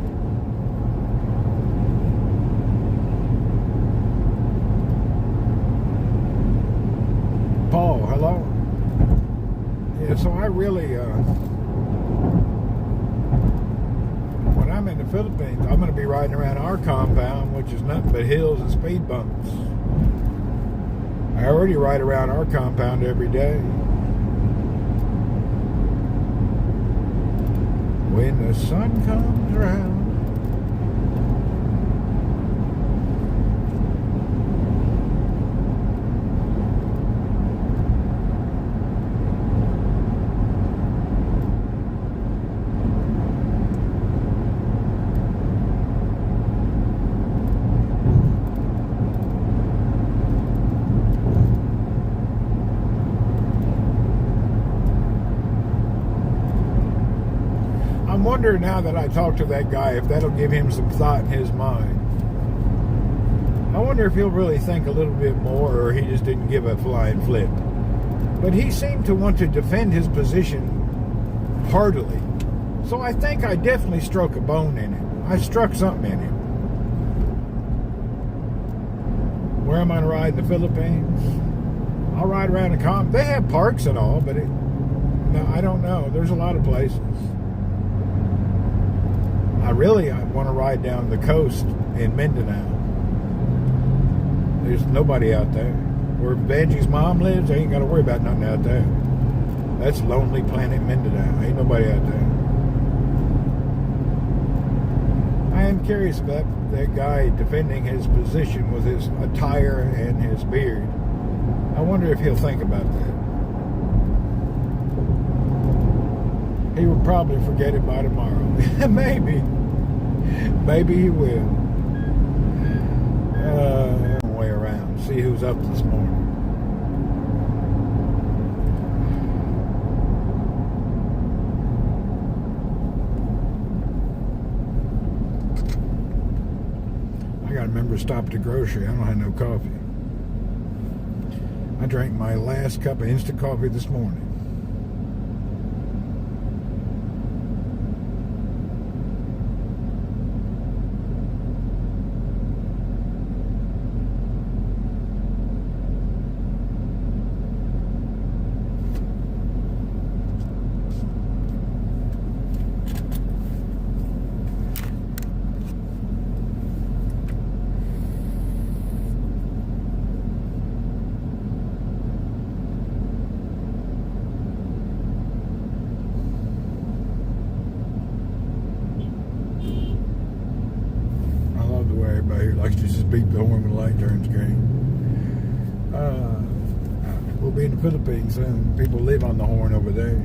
Paul, hello? Yeah, so I really, when I'm in the Philippines, I'm going to be riding around our compound, which is nothing but hills and speed bumps. I already ride around our compound every day. When the sun comes around, I'm wondering now that I talked to that guy if that'll give him some thought in his mind. I wonder if he'll really think a little bit more, or he just didn't give a flying flip. But he seemed to want to defend his position heartily. So I think I definitely struck a bone in him. I struck something in him. Where am I going to ride in the Philippines? I'll ride around the continent. They have parks and all, but no, I don't know. There's a lot of places. I want to ride down the coast in Mindanao. There's nobody out there. Where Benji's mom lives, they ain't got to worry about nothing out there. That's Lonely Planet Mindanao. Ain't nobody out there. I am curious about that guy defending his position with his attire and his beard. I wonder if he'll think about that. He will probably forget it by tomorrow. Maybe. Maybe he will. Way around. See who's up this morning. I gotta remember to stop at the grocery. I don't have no coffee. I drank my last cup of instant coffee this morning. Likes to just beep the horn when the light turns green. We'll be in the Philippines soon. People live on the horn over there.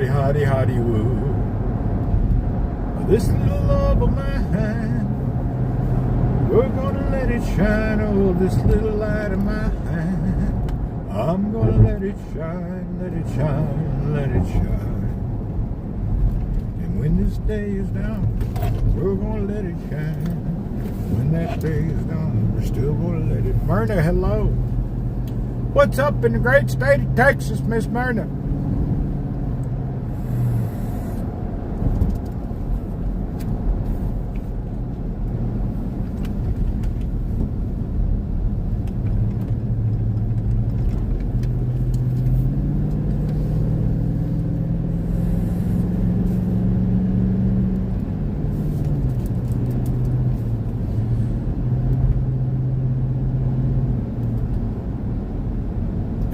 Howdy, howdy, woo. This little love of mine, we're gonna let it shine. Oh, this little light of mine, I'm gonna let it shine, let it shine, let it shine. And when this day is done, we're gonna let it shine. When that day is done, we're still gonna let it. Myrna, hello. What's up in the great state of Texas, Miss Myrna?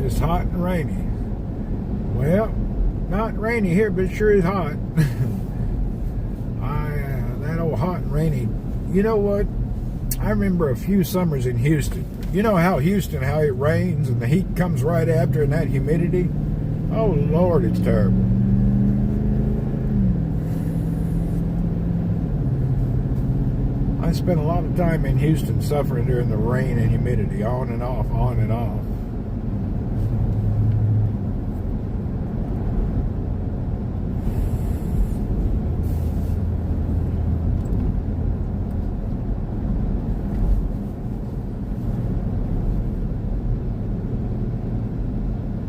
It's hot and rainy. Well, not rainy here, but it sure is hot. That old hot and rainy. You know what? I remember a few summers in Houston. You know how Houston, how it rains and the heat comes right after and that humidity? Oh, Lord, it's terrible. I spent a lot of time in Houston suffering during the rain and humidity, on and off, on and off.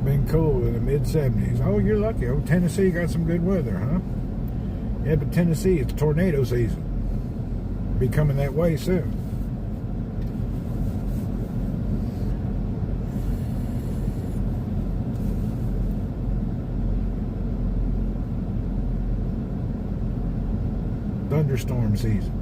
Been cold in the mid-70s. Oh, you're lucky. Oh, Tennessee got some good weather, huh? Yeah, but Tennessee, it's tornado season. Be coming that way soon. Thunderstorm season.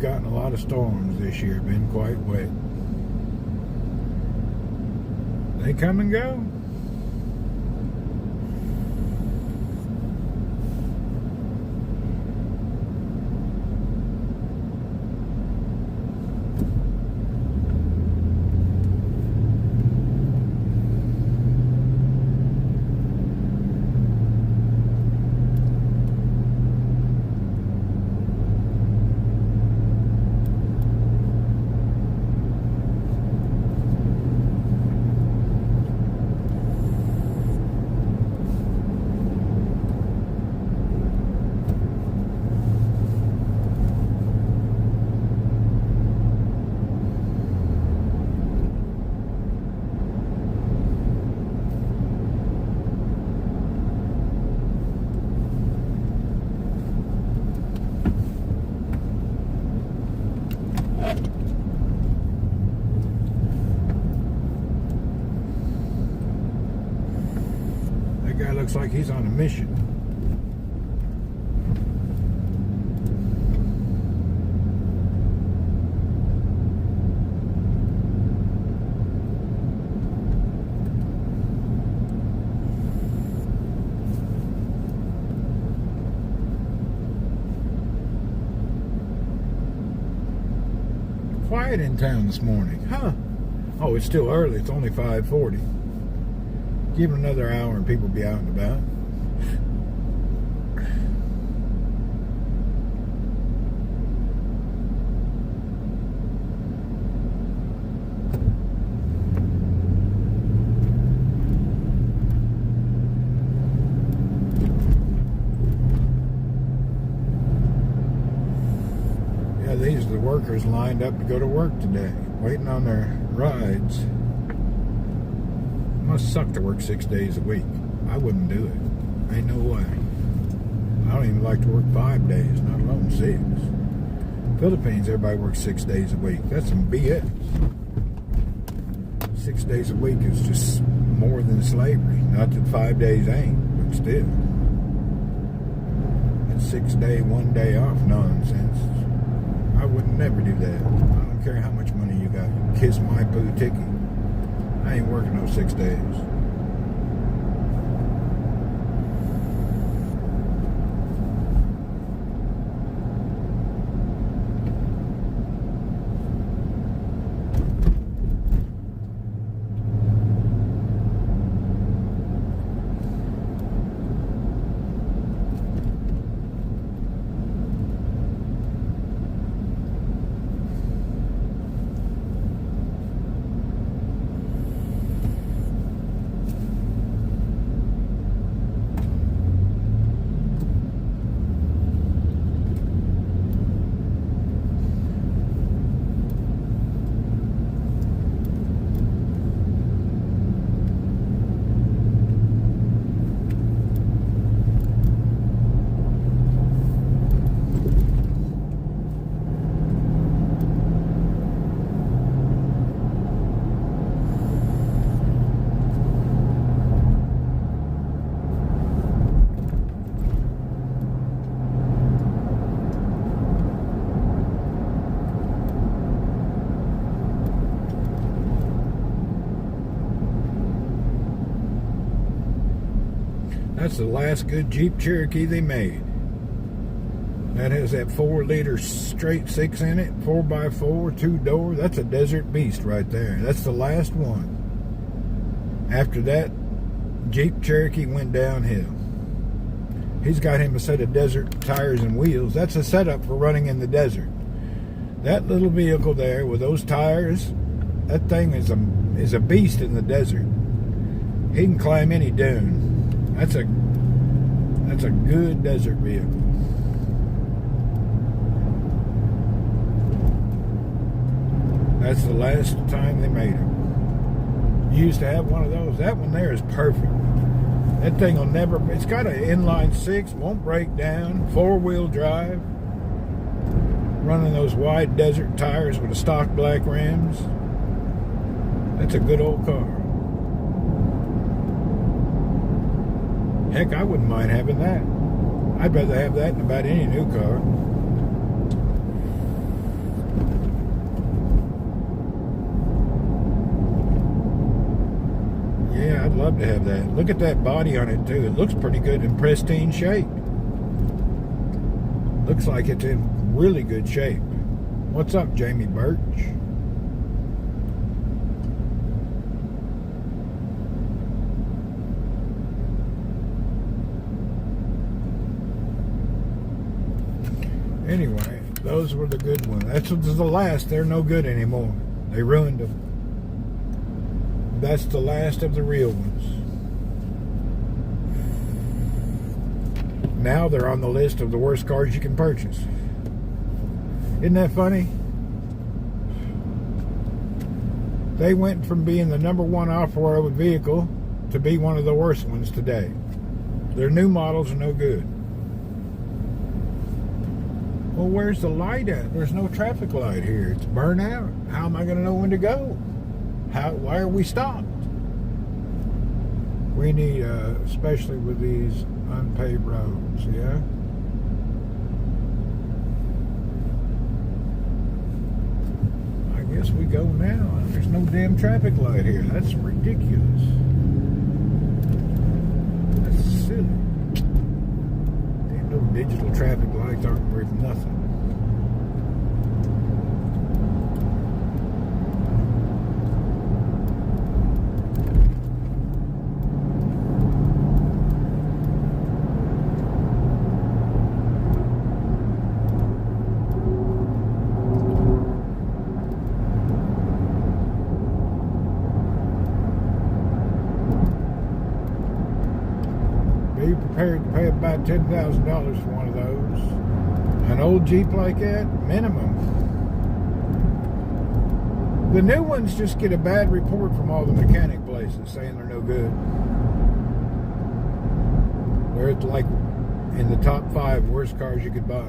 We've gotten a lot of storms this year, been quite wet. They come and go. Guy looks like he's on a mission. Quiet in town this morning, huh? Oh, it's still early. It's only 5:40. Give it another hour and people will be out and about. Yeah, these are the workers lined up to go to work today, waiting on their rides. Must suck to work 6 days a week. I wouldn't do it. Ain't no way. I don't even like to work 5 days, not alone 6. Philippines, everybody works 6 days a week. That's some BS. 6 days a week is just more than slavery. Not that 5 days ain't, but still. That 6 day, 1 day off nonsense. I would never do that. I don't care how much money you got. Kiss my boo ticket. I ain't working those 6 days. That's the last good Jeep Cherokee they made. That has that 4-liter straight 6 in it, 4x4, 2-door. That's a desert beast right there. That's the last one. After that, Jeep Cherokee went downhill. He's got him a set of desert tires and wheels. That's a setup for running in the desert. That little vehicle there with those tires, that thing is a beast in the desert. He can climb any dune. That's a good desert vehicle. That's the last time they made them. You used to have one of those. That one there is perfect. That thing will never, it's got an inline 6, won't break down, 4-wheel drive, running those wide desert tires with the stock black rims. That's a good old car. Heck, I wouldn't mind having that. I'd rather have that than about any new car. love to have that. Look at that body on it too. It looks pretty good in pristine shape. Looks like it's in really good shape. What's up, Jamie Birch? Anyway, those were the good ones. That's what's the last. They're no good anymore. They ruined them. That's the last of the real ones. Now they're on the list of the worst cars you can purchase. Isn't that funny? They went from being the #1 off-road vehicle to be one of the worst ones today. Their new models are no good. Well, where's the light at? There's no traffic light here. It's burnt out. How am I going to know when to go? Why are we stopped? We need, especially with these unpaved roads, yeah? I guess we go now. There's no damn traffic light here. That's ridiculous. That's silly. No digital traffic lights aren't worth nothing. Be prepared to pay about $10,000 for one of those. An old Jeep like that, minimum. The new ones just get a bad report from all the mechanic places saying they're no good. They're like in the top 5 worst cars you could buy.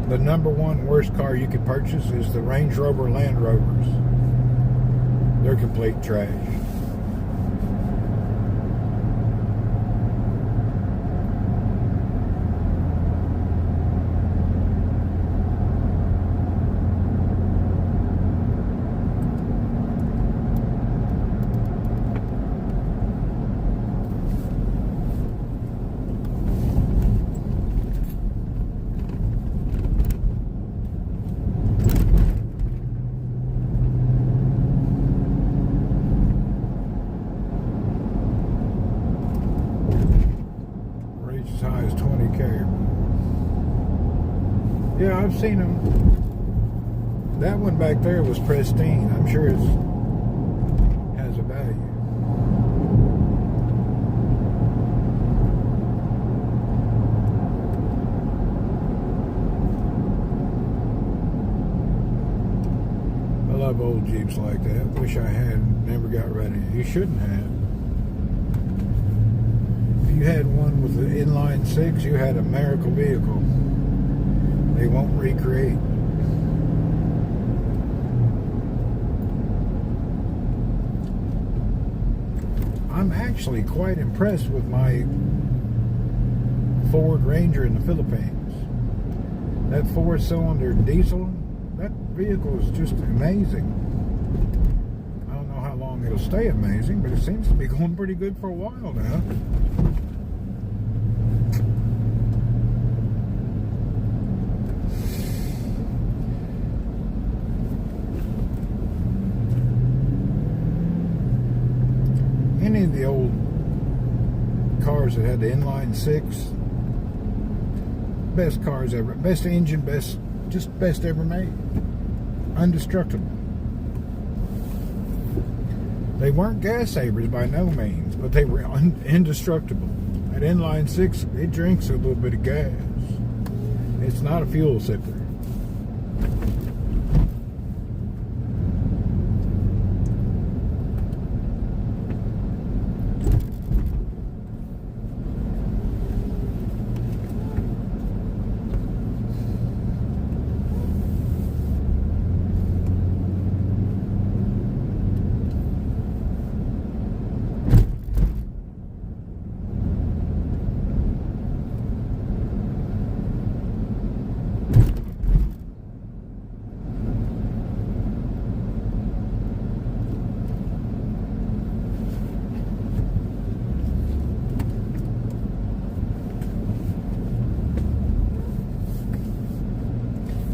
The #1 worst car you could purchase is the Range Rover Land Rovers. They're complete trash. As high as 20K. Yeah, I've seen them. That one back there was pristine. I'm sure it has a value. I love old Jeeps like that. Wish I had never got rid of it. You shouldn't have. You had one with the inline 6, you had a miracle vehicle. They won't recreate. I'm actually quite impressed with my Ford Ranger in the Philippines. That 4-cylinder diesel, that vehicle is just amazing. I don't know how long it'll stay amazing, but it seems to be going pretty good for a while now. Any of the old cars that had the inline 6, best cars ever, best engine, best ever made, indestructible. They weren't gas savers by no means, but they were indestructible. That inline 6, it drinks a little bit of gas. It's not a fuel sipper.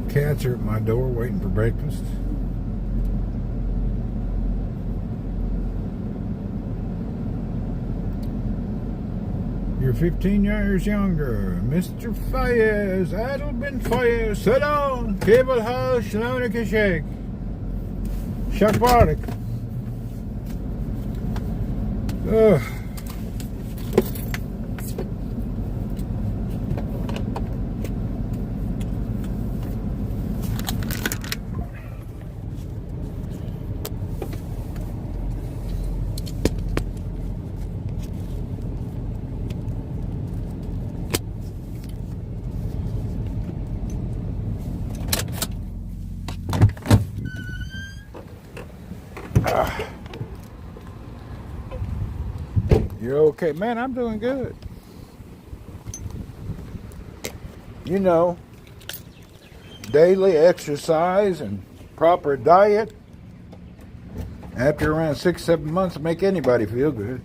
Cats are at my door waiting for breakfast. You're 15 years younger. Mr. Fayez, Adelbin Fayez, Salam, Cable House, Shalonika Sheikh. Shakbarik. Ugh. You're okay. Man, I'm doing good. You know, daily exercise and proper diet after around 6-7 months make anybody feel good.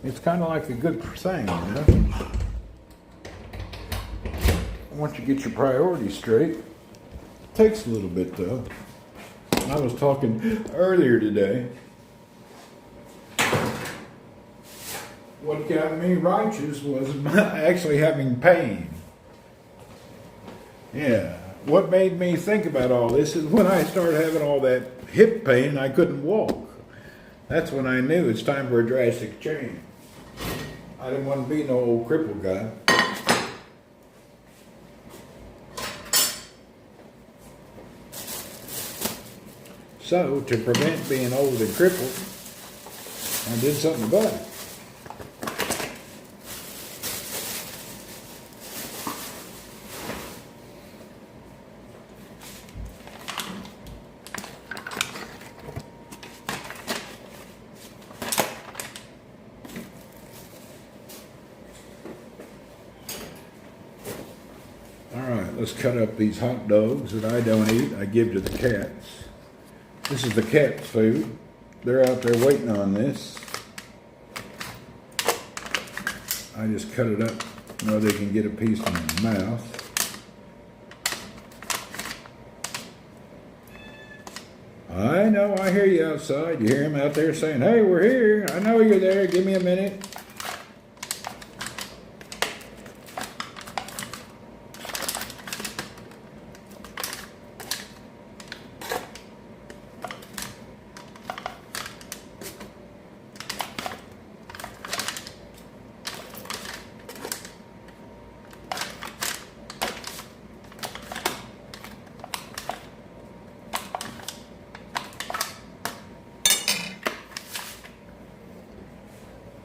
It's kind of like a good saying, you know? Once you get your priorities straight, it takes a little bit though. I was talking earlier today. What got me righteous was actually having pain. Yeah. What made me think about all this is when I started having all that hip pain and I couldn't walk. That's when I knew it's time for a drastic change. I didn't want to be no old crippled guy. So, to prevent being old and crippled, I did something about it. All right, let's cut up these hot dogs that I don't eat. I give to the cats. This is the cat's food. They're out there waiting on this. I just cut it up so they can get a piece in their mouth. I know, I hear you outside. You hear them out there saying, hey, we're here. I know you're there. Give me a minute.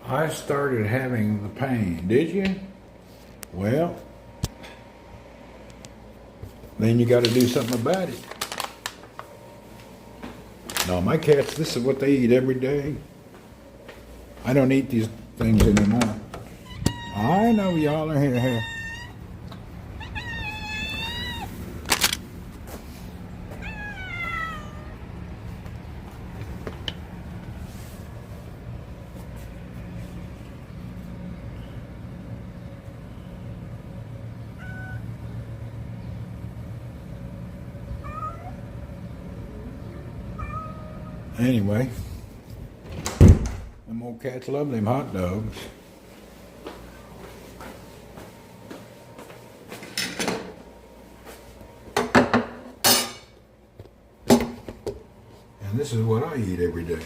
I started having the pain. Did you? Well, then you got to do something about it. No, my cats, this is what they eat every day. I don't eat these things anymore. I know y'all are here. Anyway, them old cats love them hot dogs. And this is what I eat every day.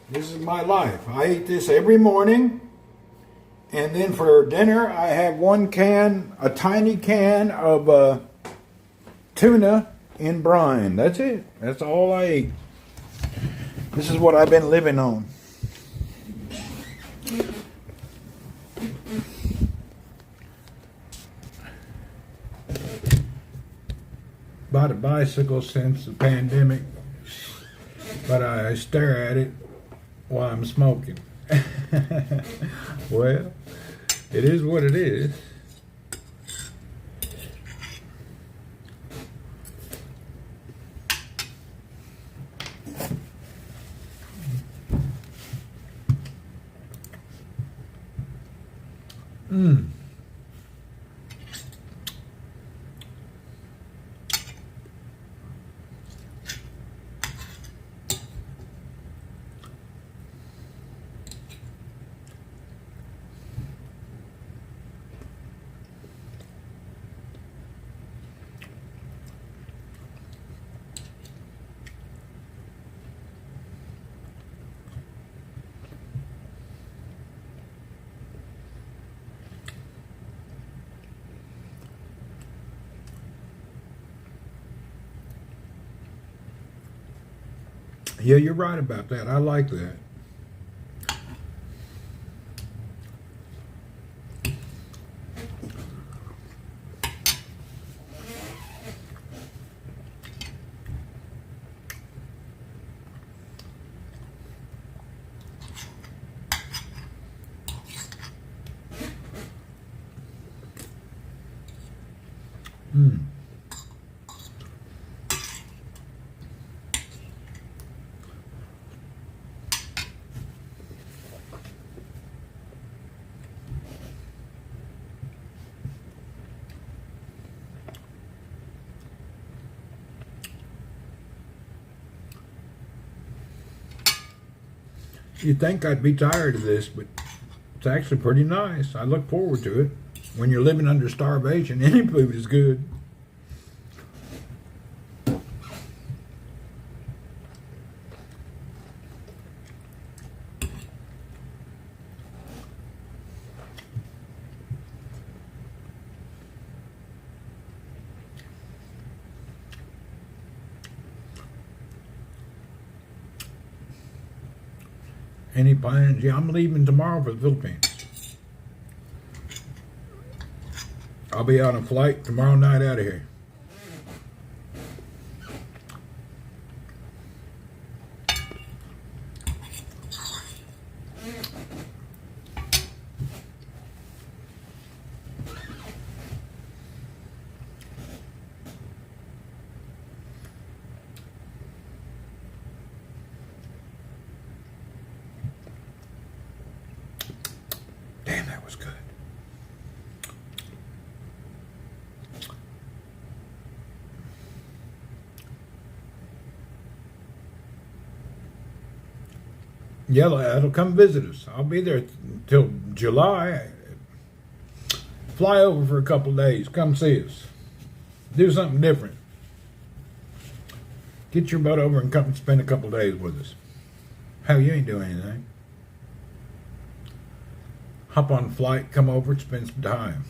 This is my life. I eat this every morning, and then for dinner I have a tiny can of tuna in brine. That's it. That's all I eat. This is what I've been living on. ride a bicycle since the pandemic, but I stare at it while I'm smoking. Well, it is what it is. Yeah, you're right about that. I like that. You'd think I'd be tired of this, but it's actually pretty nice. I look forward to it. When you're living under starvation, any food is good. Any plans? Yeah, I'm leaving tomorrow for the Philippines. I'll be on a flight tomorrow night out of here. Damn, that was good. Yeah, it'll come visit us. I'll be there until July. Fly over for a couple of days. Come see us. Do something different. Get your butt over and come and spend a couple of days with us. Hell, you ain't doing anything. Hop on a flight, come over and spend some time.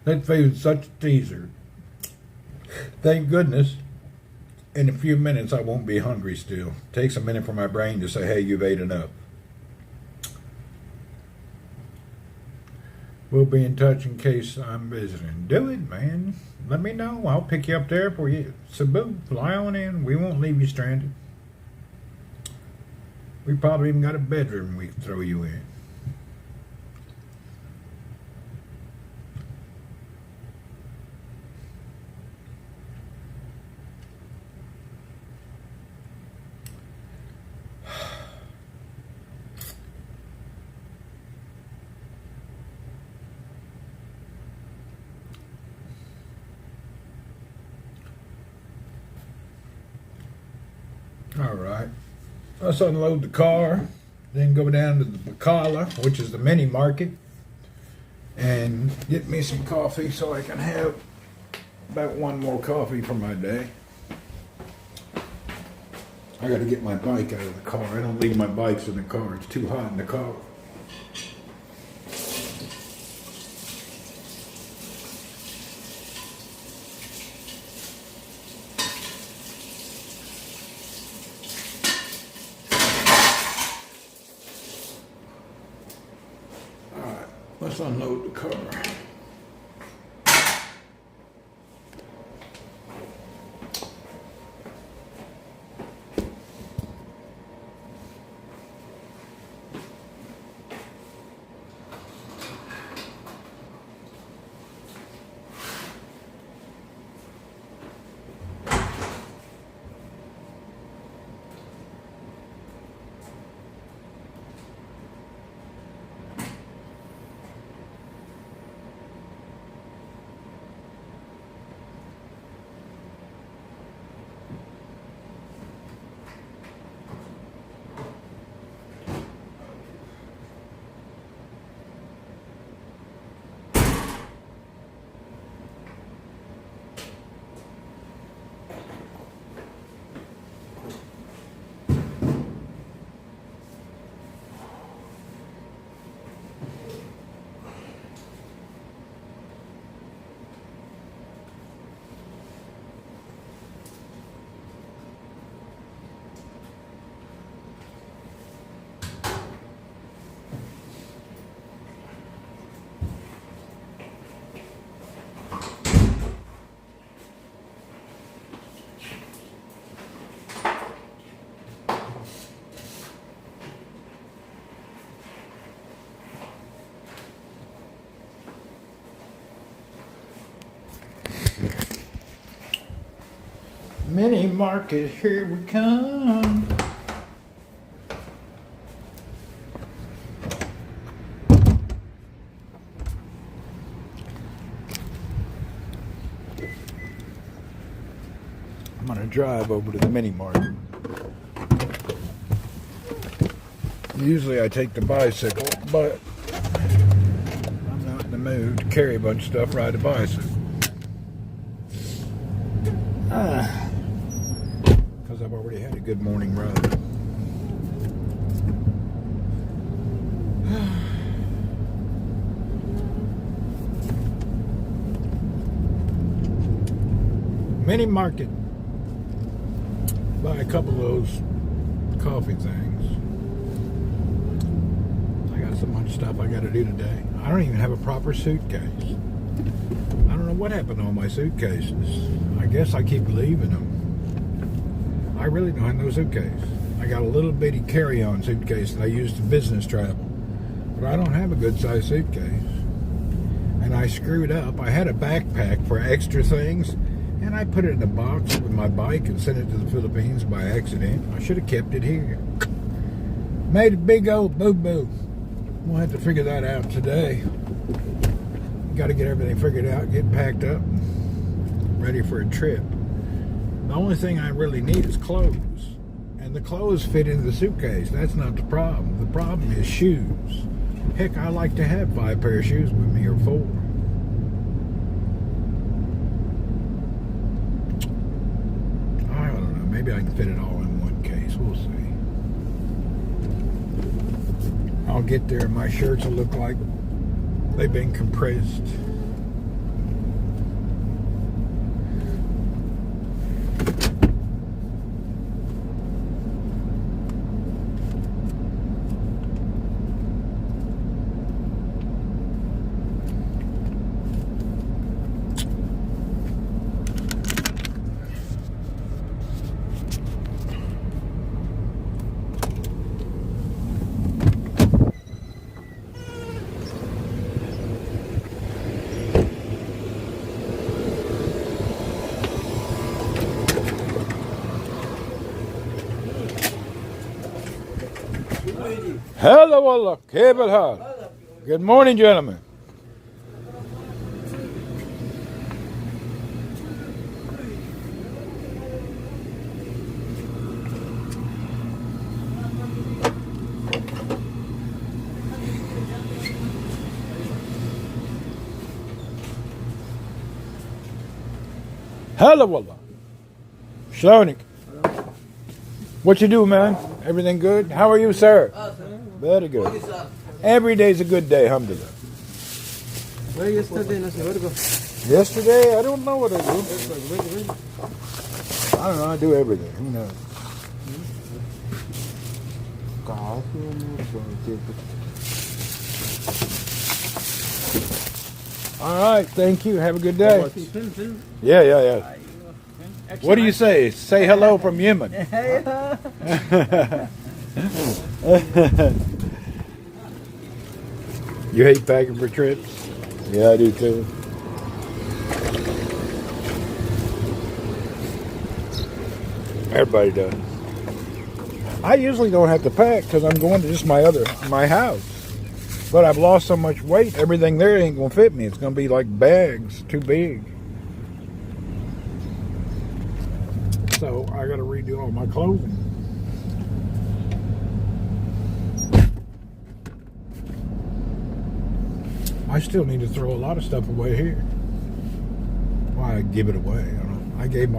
That food's such a teaser. Thank goodness in a few minutes I won't be hungry still. Takes a minute for my brain to say, hey, you've ate enough. We'll be in touch in case I'm visiting. Do it, man. Let me know. I'll pick you up there for you. Cebu, fly on in. We won't leave you stranded. We probably even got a bedroom we can throw you in. All right, let's unload the car, then go down to the Bacala, which is the mini market, and get me some coffee so I can have about one more coffee for my day. I got to get my bike out of the car. I don't leave my bikes in the car. It's too hot in the car. All right, let's unload the car. Mini market, here we come. I'm gonna drive over to the mini market. Usually I take the bicycle, but I'm not in the mood to carry a bunch of stuff, ride a bicycle. Because I've already had a good morning ride. Mini market. Buy a couple of those coffee things. I got so much stuff I got to do today. I don't even have a proper suitcase. I don't know what happened to all my suitcases. I guess I keep leaving them. I really don't have no suitcase. I got a little bitty carry-on suitcase that I use to business travel. But I don't have a good-sized suitcase. And I screwed up. I had a backpack for extra things, and I put it in a box with my bike and sent it to the Philippines by accident. I should have kept it here. Made a big old boo-boo. We'll have to figure that out today. Got to get everything figured out, get packed up, and ready for a trip. The only thing I really need is clothes. And the clothes fit into the suitcase. That's not the problem. The problem is shoes. Heck, I like to have 5 pair of shoes with me, or 4. I don't know. Maybe I can fit it all in one case. We'll see. I'll get there and my shirts will look like they've been compressed. Hello, Allah. Kebel hal. Good morning, gentlemen. Hello, Allah. Shlonik. What you do, man? Everything good? How are you, sir? Very good. Every day's a good day, alhamdulillah. Where yesterday? Where to go? Yesterday, I don't know what I do. I don't know. I do everything. Who knows? All right. Thank you. Have a good day. Yeah. What do you say? Say hello from Yemen. You hate packing for trips? Yeah, I do too. Everybody does. I usually don't have to pack because I'm going to just my house. But I've lost so much weight, everything there ain't gonna fit me. It's gonna be like bags, too big. So I gotta redo all my clothing. I still need to throw a lot of stuff away here. Why I give it away? I don't know. I gave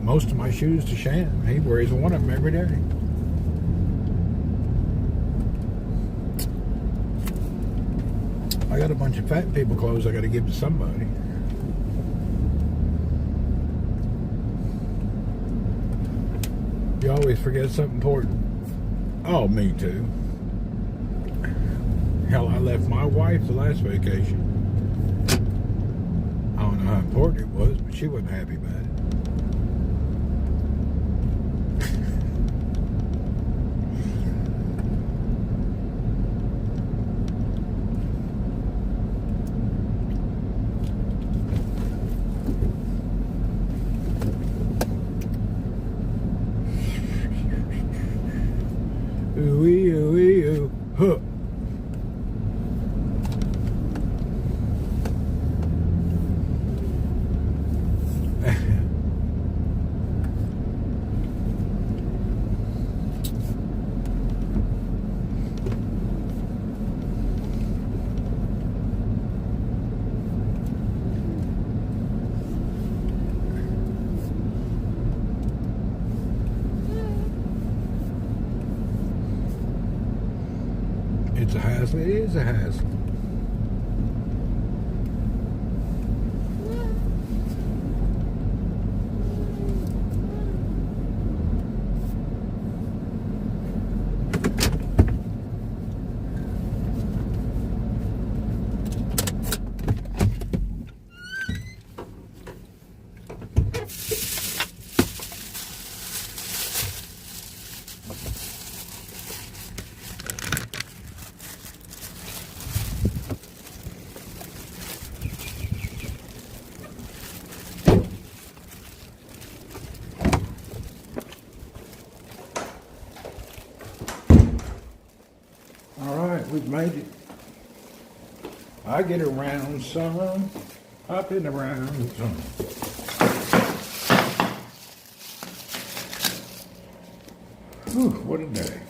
most of my shoes to Shan. He wears one of them every day. I got a bunch of fat people clothes I got to give to somebody. You always forget something important. Oh, me too. Hell, I left my wife the last vacation. I don't know how important it was, but she wasn't happy about it. Ooh, huh. It's a hassle. It is a hassle. We've made it. I get around some, hopping around some. Whew, what a day.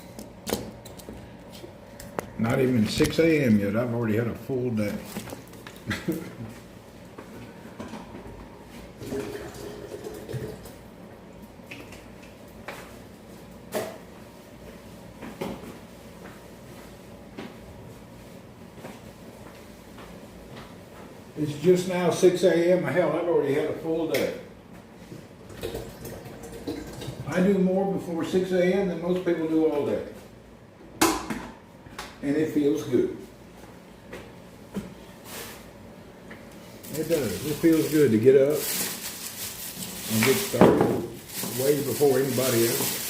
Not even 6 a.m. yet. I've already had a full day. It's just now 6 a.m. Hell, I've already had a full day. I do more before 6 a.m. than most people do all day. And it feels good. It does. It feels good to get up and get started way before anybody else.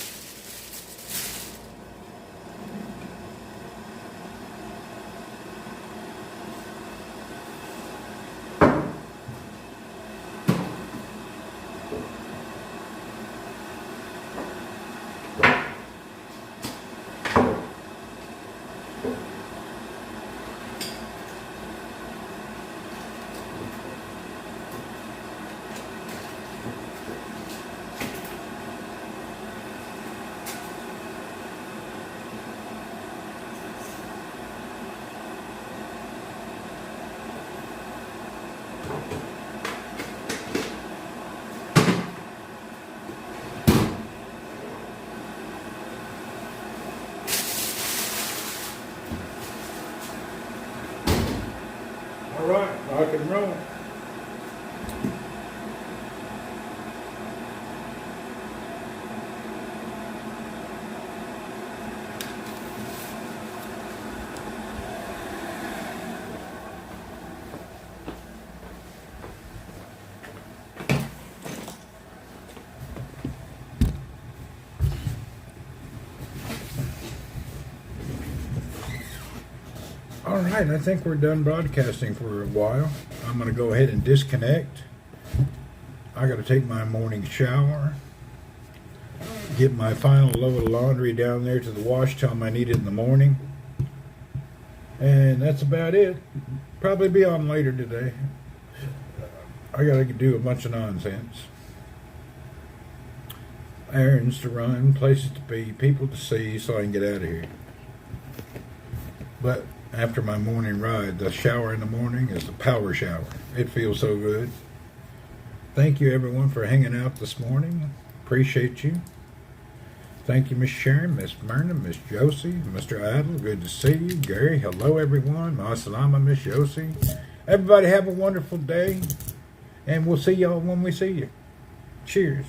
All right, rock and roll. All right, I think we're done broadcasting for a while. I'm going to go ahead and disconnect. I got to take my morning shower, get my final load of laundry down there to the wash, tell them I need it in the morning. And that's about it. Probably be on later today. I got to do a bunch of nonsense. Errands to run, places to be, people to see, so I can get out of here. But after my morning ride, the shower in the morning is the power shower. It feels so good. Thank you, everyone, for hanging out this morning. Appreciate you. Thank you, Miss Sharon, Miss Myrna, Miss Josie, Mr. Idle. Good to see you. Gary, hello, everyone. Masalama, Miss Josie. Everybody have a wonderful day, and we'll see y'all when we see you. Cheers.